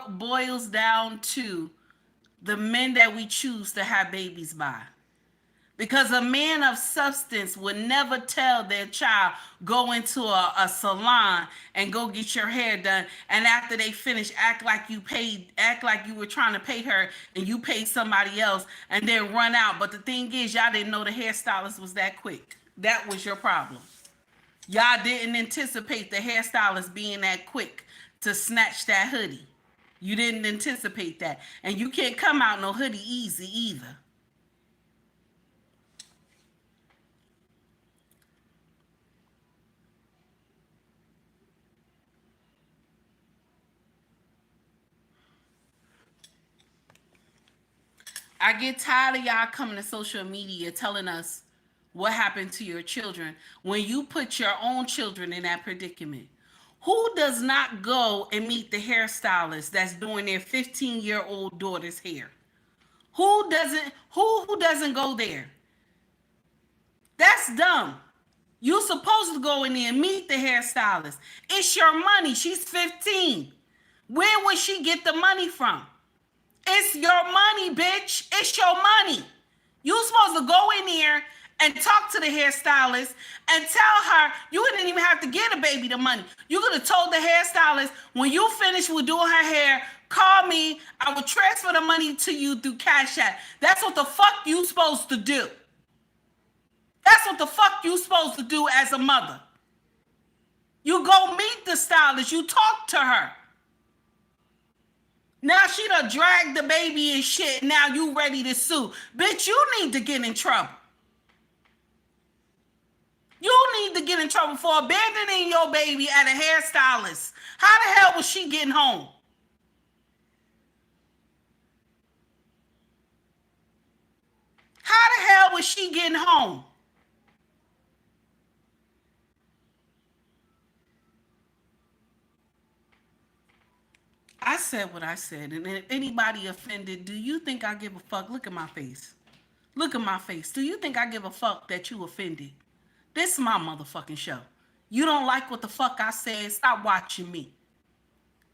boils down to the men that we choose to have babies by. Because a man of substance would never tell their child, go into a salon and go get your hair done. And after they finish, act like you were trying to pay her and you paid somebody else and then run out. But the thing is, y'all didn't know the hairstylist was that quick. That was your problem. Y'all didn't anticipate the hairstylist being that quick to snatch that hoodie. You didn't anticipate that. And you can't come out no hoodie easy either. I get tired of y'all coming to social media telling us what happened to your children when you put your own children in that predicament. Who does not go and meet the hairstylist that's doing their 15-year-old daughter's hair? Who doesn't go there? That's dumb. You're supposed to go in there and meet the hairstylist. It's your money. She's 15. Where would she get the money from? It's your money, bitch. It's your money. You supposed to go in there and talk to the hairstylist and tell her you didn't even have to get a baby the money. You could have told the hairstylist, when you finish with doing her hair, call me. I will transfer the money to you through Cash App. That's what the fuck you supposed to do. That's what the fuck you supposed to do as a mother. You go meet the stylist. You talk to her. Now she done dragged the baby and shit. Now you ready to sue. Bitch, you need to get in trouble. You need to get in trouble for abandoning your baby at a hairstylist. How the hell was she getting home? How the hell was she getting home? I said what I said, and if anybody offended, do you think I give a fuck? Look at my face. Look at my face. Do you think I give a fuck that you offended? This is my motherfucking show. You don't like what the fuck I said, stop watching me.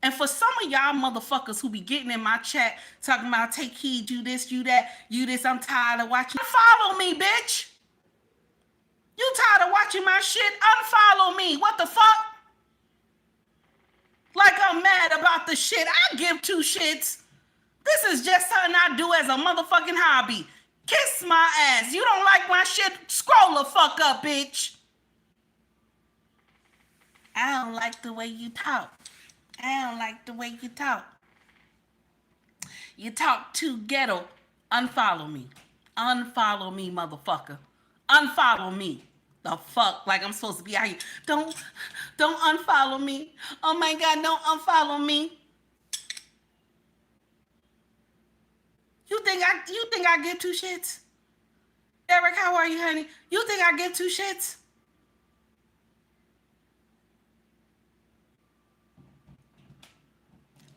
And for some of y'all motherfuckers who be getting in my chat, talking about take heed, you this, you that, you this, I'm tired of watching. Unfollow me, bitch. You tired of watching my shit? Unfollow me. What the fuck? Like I'm mad about the shit. I give two shits. This is just something I do as a motherfucking hobby. Kiss my ass. You don't like my shit? Scroll the fuck up, bitch. I don't like the way you talk. I don't like the way you talk. You talk too ghetto. Unfollow me. Unfollow me, motherfucker. Unfollow me. The fuck? Like I'm supposed to be out here. Don't unfollow me. Oh my God, don't unfollow me. You think I give two shits? Derek, how are you, honey? You think I give two shits?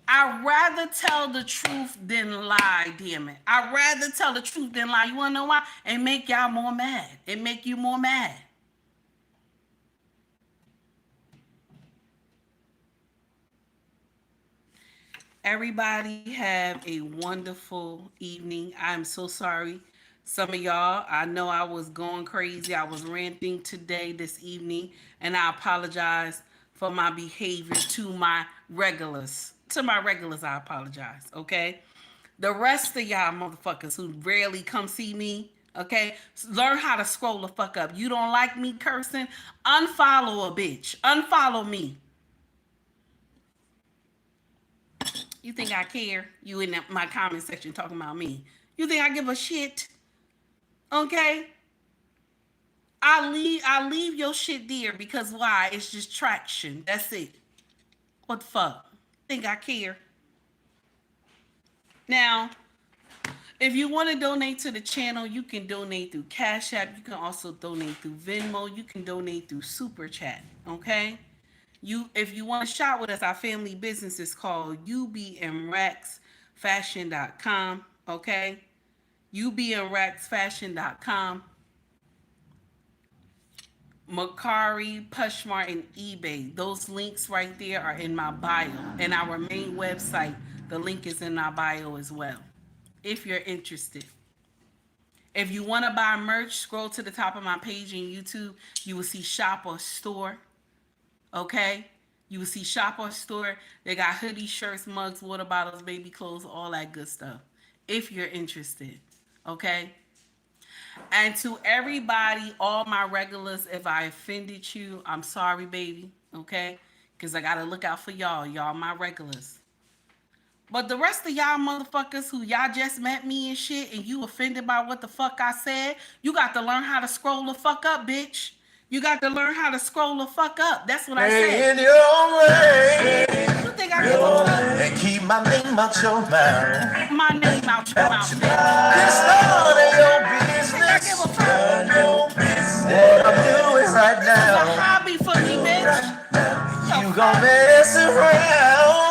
I'd rather tell the truth than lie, damn it. I'd rather tell the truth than lie. You wanna know why? It make y'all more mad. It make you more mad. Everybody have a wonderful evening. I'm so sorry. Some of y'all, I know I was going crazy. I was ranting today, this evening, and I apologize for my behavior to my regulars. To my regulars, I apologize, okay? The rest of y'all motherfuckers who rarely come see me, okay? Learn how to scroll the fuck up. You don't like me cursing? Unfollow a bitch. Unfollow me. You think I care? You in my comment section talking about me. You think I give a shit? Okay? I leave your shit there because why? It's just traction. That's it. What the fuck? Think I care? Now, if you want to donate to the channel, you can donate through Cash App. You can also donate through Venmo. You can donate through Super Chat. Okay? If you want to shop with us, our family business is called ubnrexfashion.com. Okay? ubnrexfashion.com. Mercari, POSHMARK, and eBay. Those links right there are in my bio. And our main website, the link is in our bio as well, if you're interested. If you want to buy merch, scroll to the top of my page in YouTube. You will see shop or store. Okay? You will see shop or store. They got hoodies, shirts, mugs, water bottles, baby clothes, all that good stuff. If you're interested. Okay? And to everybody, all my regulars, if I offended you, I'm sorry, baby. Okay? Because I got to look out for y'all. Y'all my regulars. But the rest of y'all motherfuckers who y'all just met me and shit and you offended by what the fuck I said, you got to learn how to scroll the fuck up, bitch. You got to learn how to scroll the fuck up. That's what I said. In your way. You think I give a fuck? And keep my name out your mouth. My name out your mouth. It's none of your business. None of your business. What I'm doing right now. It's a hobby for me, bitch. You gon' mess around.